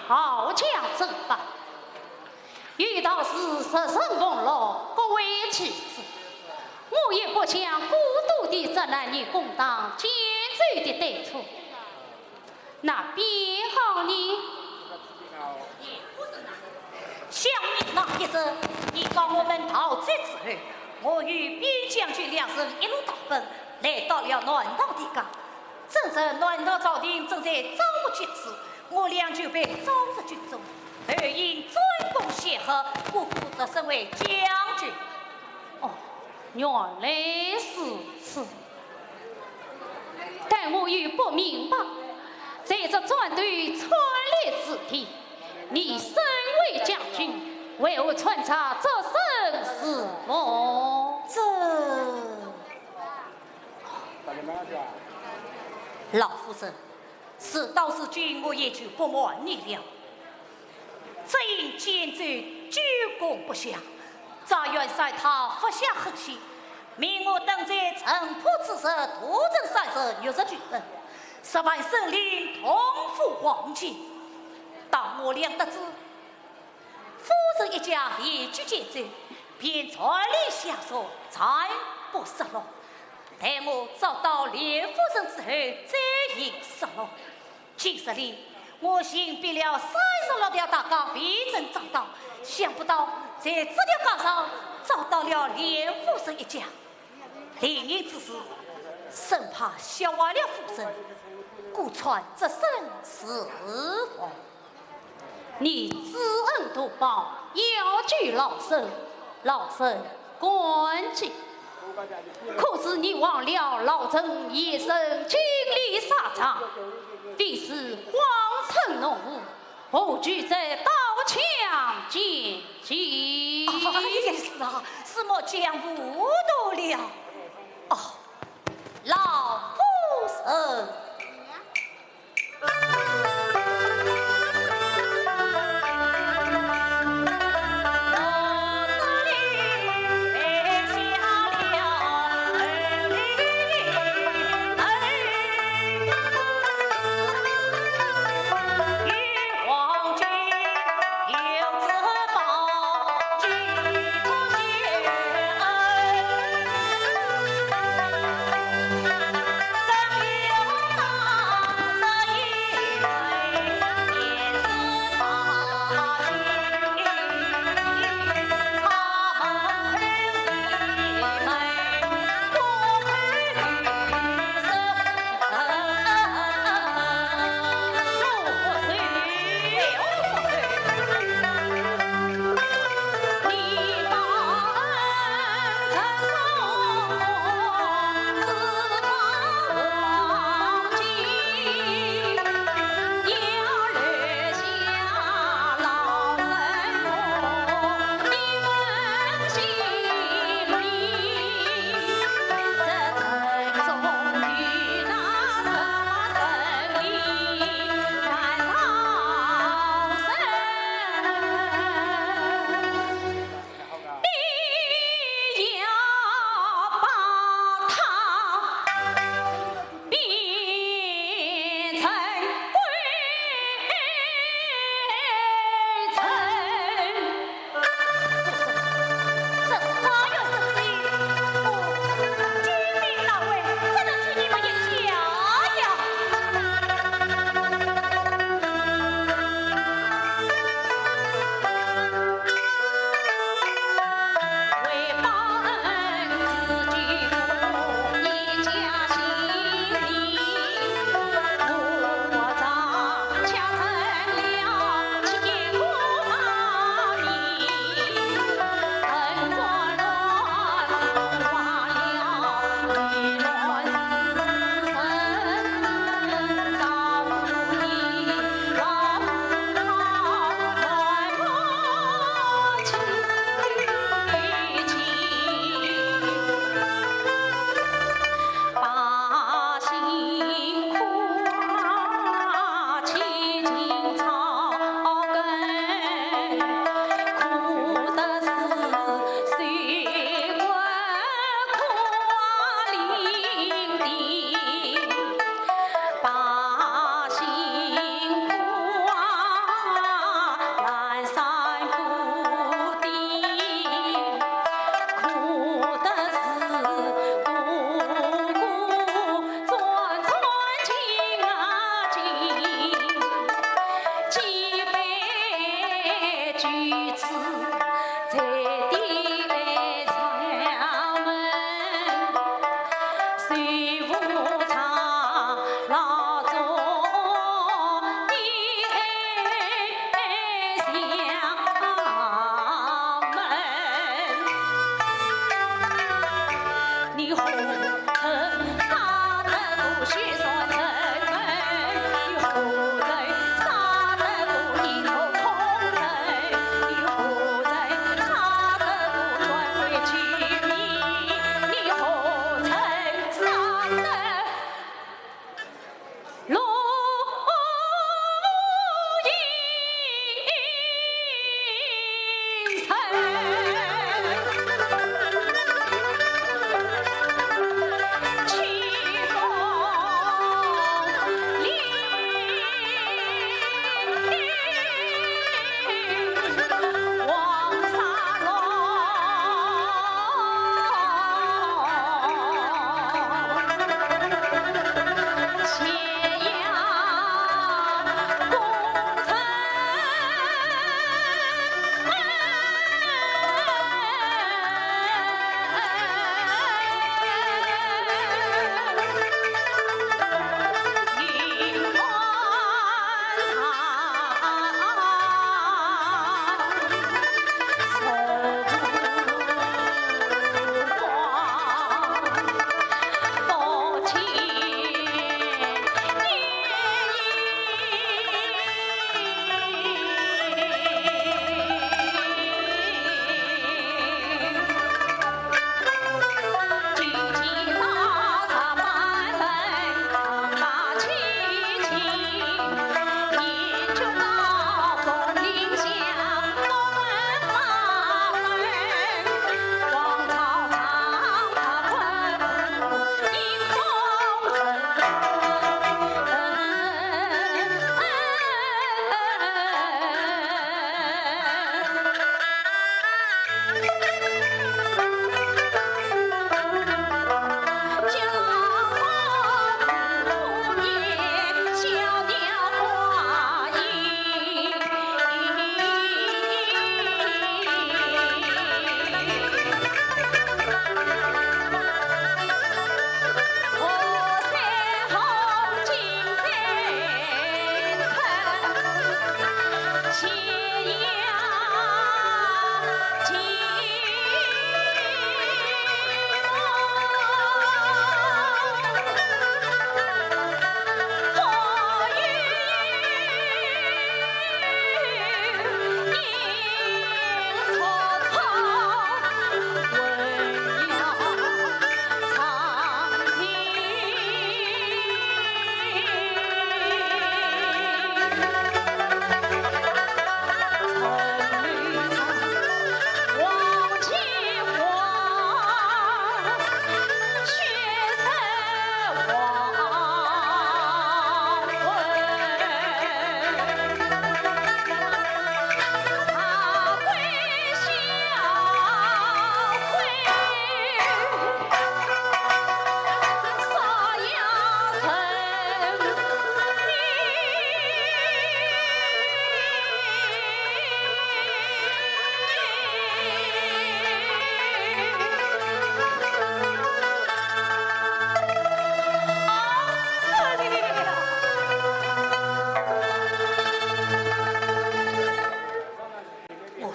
好强正法，遇到是十生功劳，各为其次。我也不想孤独地责难你共当监罪的对错，那便好你。想你那一日，你帮我们逃罪之后，我与边将军两人一路逃奔，来到了暖堂的家。正值暖堂朝廷正在招募军士。我俩就被招入军中，而因专攻显赫，不顾得升为将军。原来是此。但我又不明白，在这战队穿列之地，你身为将军，为何穿插这身是否？老夫人。是道士君，我也就不瞒你了。只因监罪公不祥，赵元帅他不下狠心，命我等在城铺之上独镇3060举人，10万生灵同赴黄金。当我量得知夫人一家一举见走，便全力下手，才不失落。待我找到连夫人之后，再行失落。今日里，我行遍了36条大街，未曾找到，想不到在这条街上找到了连夫人一家。另一之事，生怕笑坏了夫人，故传这身是否？你知恩图报，要举老身，老身关记。可是你忘了老臣一生经历沙场，必是荒尘浓雾，何惧在刀枪剑戟？是啊，是我将误读了。哦，老夫人。有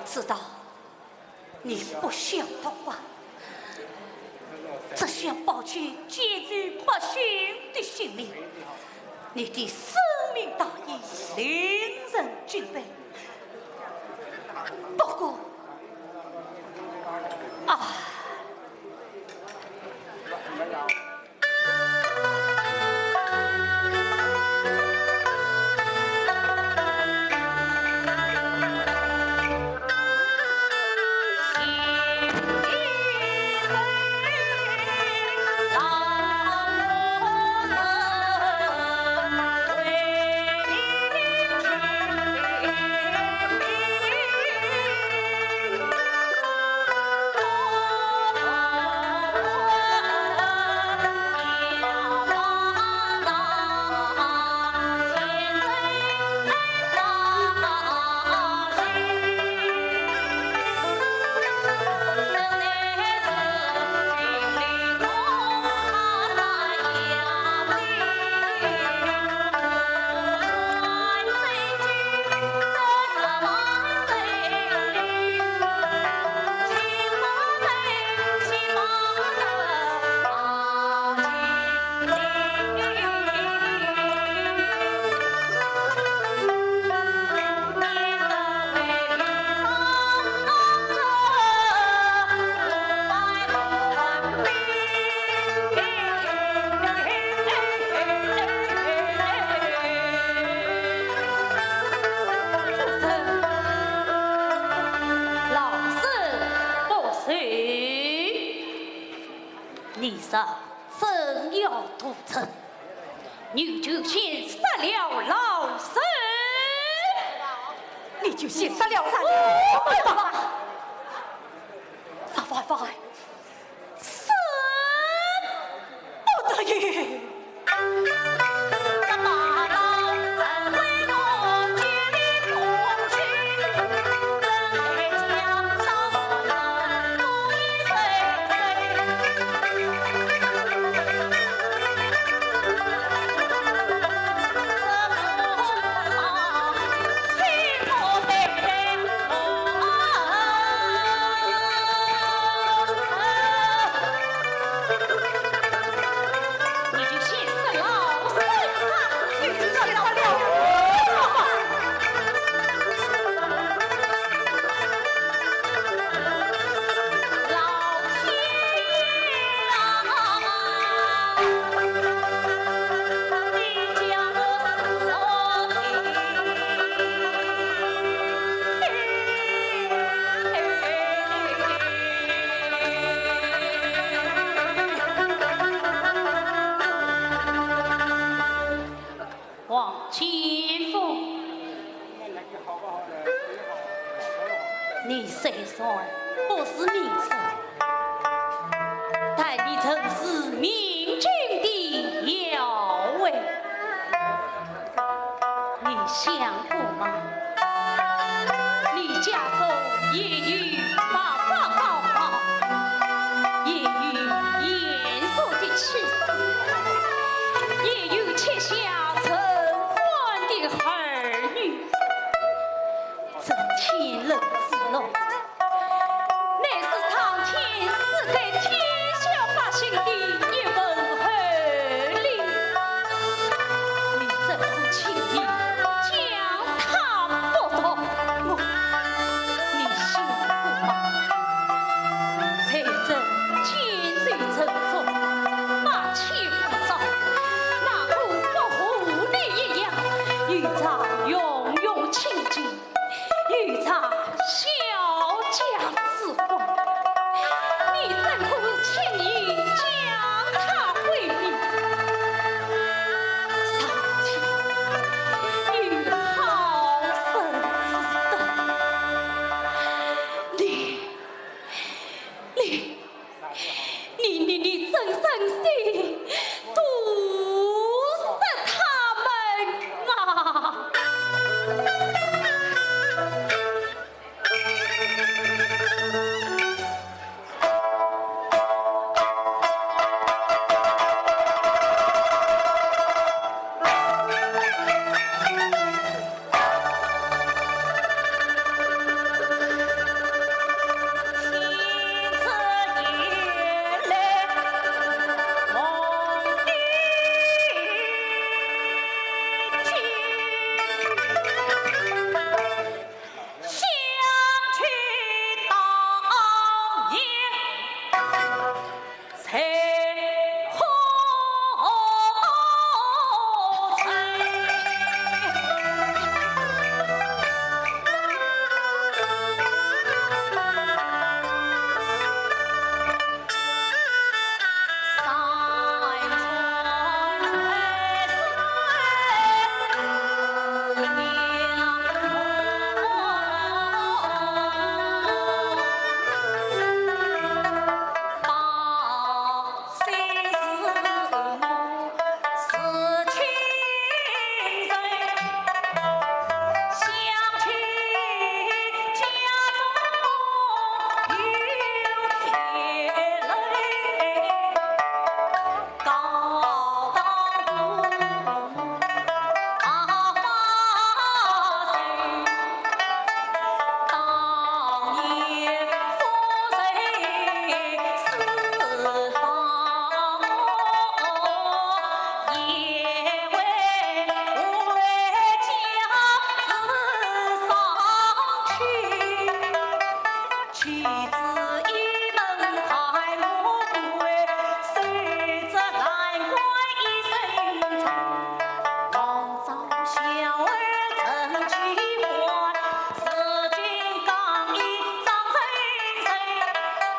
知道你不想懂啊，只想保全监狱百姓的性命，你的生命大义令人敬佩。不过啊。上真要屠城，你就先杀了老身，你就先杀了我吧。老乖乖，死不得已。你虽然不是名士，但你曾是明君的要位，你想过吗？你家中也有爸爸高傲，也有严肃的气质，也有膝下承欢的儿女，这天人之乐，乃是苍天赐给天下百姓的一份厚礼。你怎不轻易将它剥夺我？你想过吗？财政艰罪沉重，霸气浮躁，哪可不和你一样，与他永永亲近，与他小家之欢？你怎可轻易将他毁灭？上天有好生之德，你真生心毒死他们啊！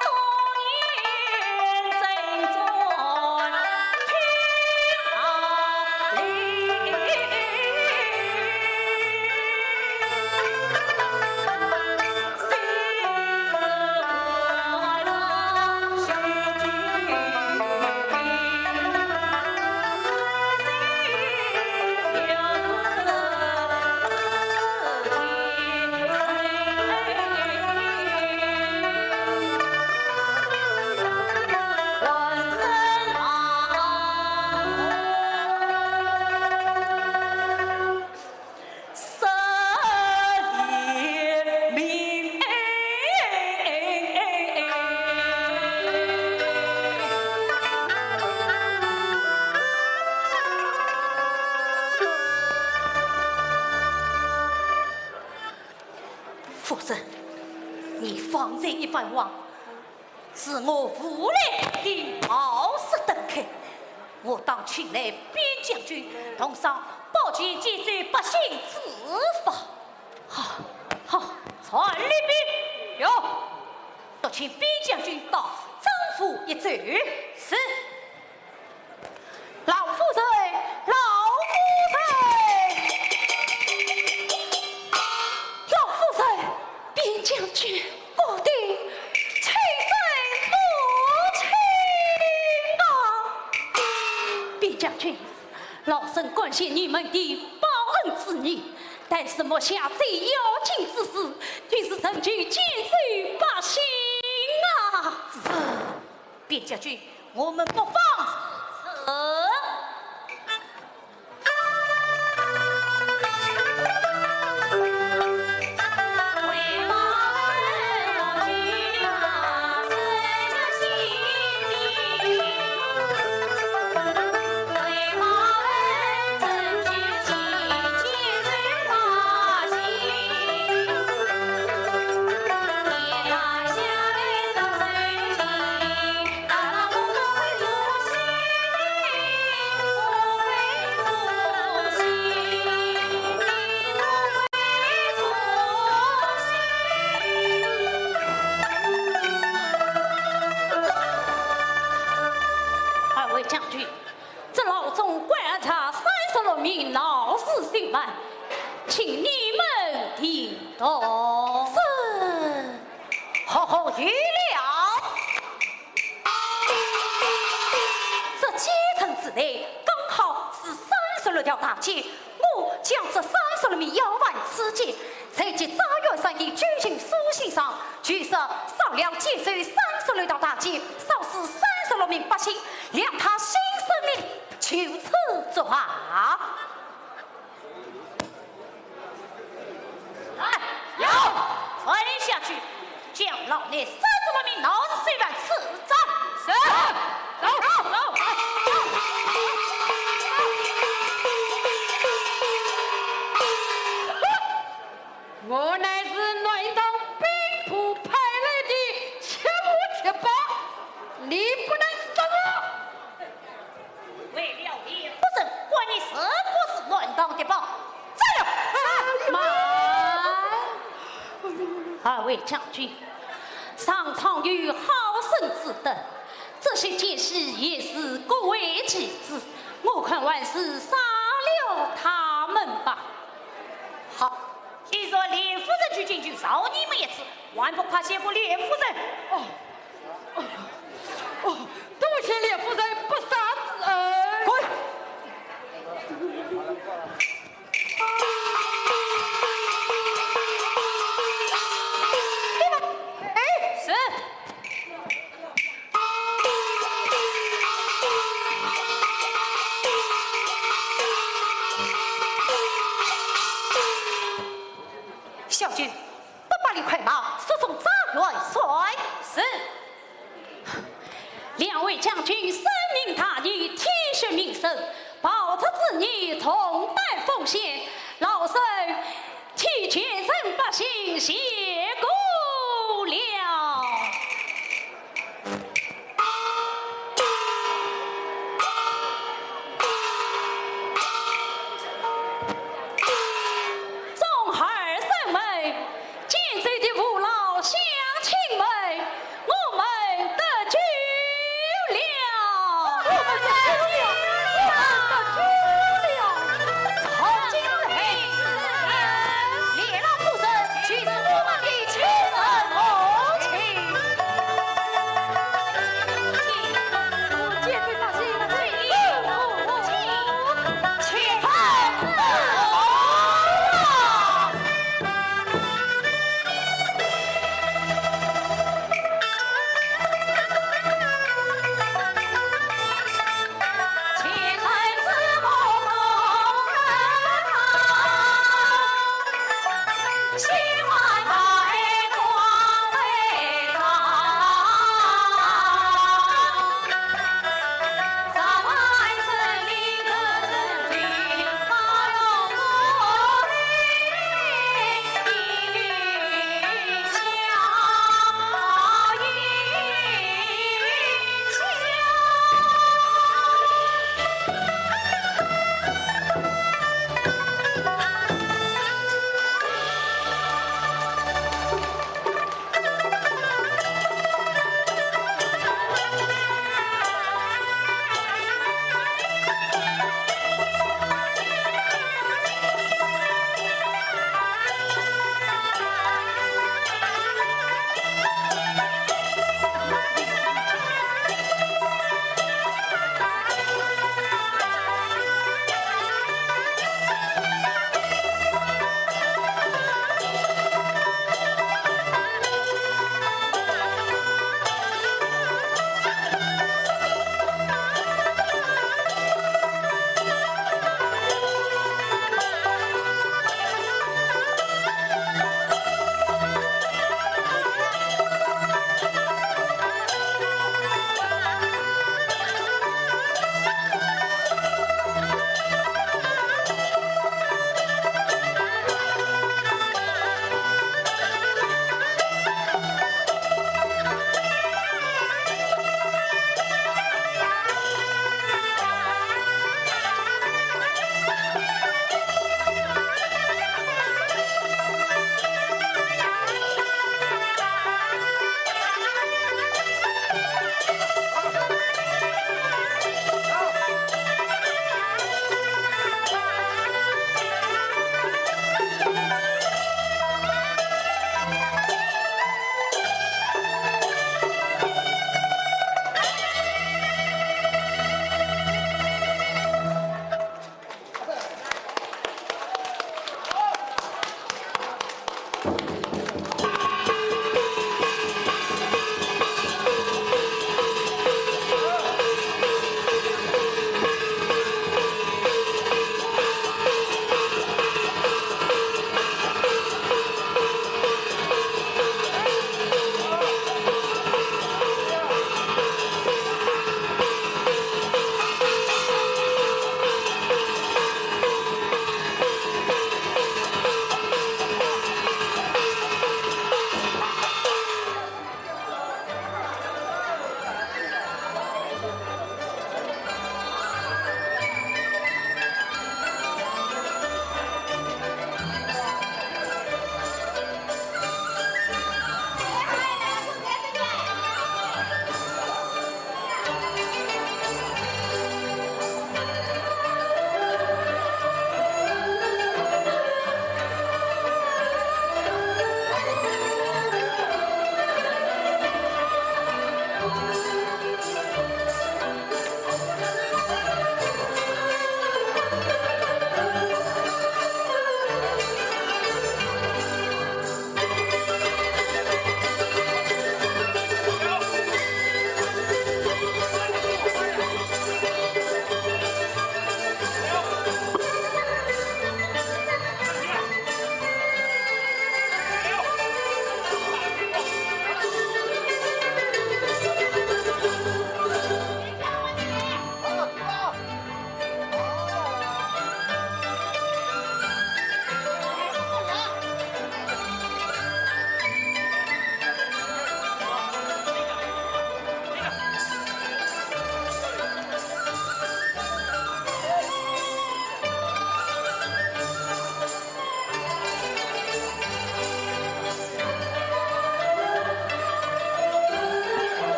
多年珍重。放这一番话，是我无赖的冒失登开。我当请来边将军同上保全击罪百姓之法。好，传令兵有，都请边将军到征府一走。是。老夫人，边将军，我的亲生母亲啊！边将军，老身感谢你们的报恩之意，但是莫下这妖精之事，却是成全奸贼百姓啊！边将军，我们不妨此策。将军，这老总观察36名老死刑犯，请你们听懂。是，好预料。这阶层之内刚好是36条大街，我将这36名妖犯刺激，在其杂院上的军情书信上，据说上了劫罪36条大街，烧死36名百姓，量他新生命，就此作罢。来，有传令下去，将老聂36名老死罪犯刺斩。是，走。我乃是乱党兵部派来的切武铁棒，你不能杀我！为了你夫人，管你是不是乱党的棒，站了！慢！2位将军，上苍有好生之德，这些奸细也是各为其职，我看还是杀了他们吧。好。既说连夫人去进去饶你们一次，还不快谢过连夫人？多谢连夫人不杀之恩。滚！是。小军，800里快马速送张元帅。是。2位将军深明大义，体恤民生，报仇之孽重担奉献，老身替全城百姓谢过。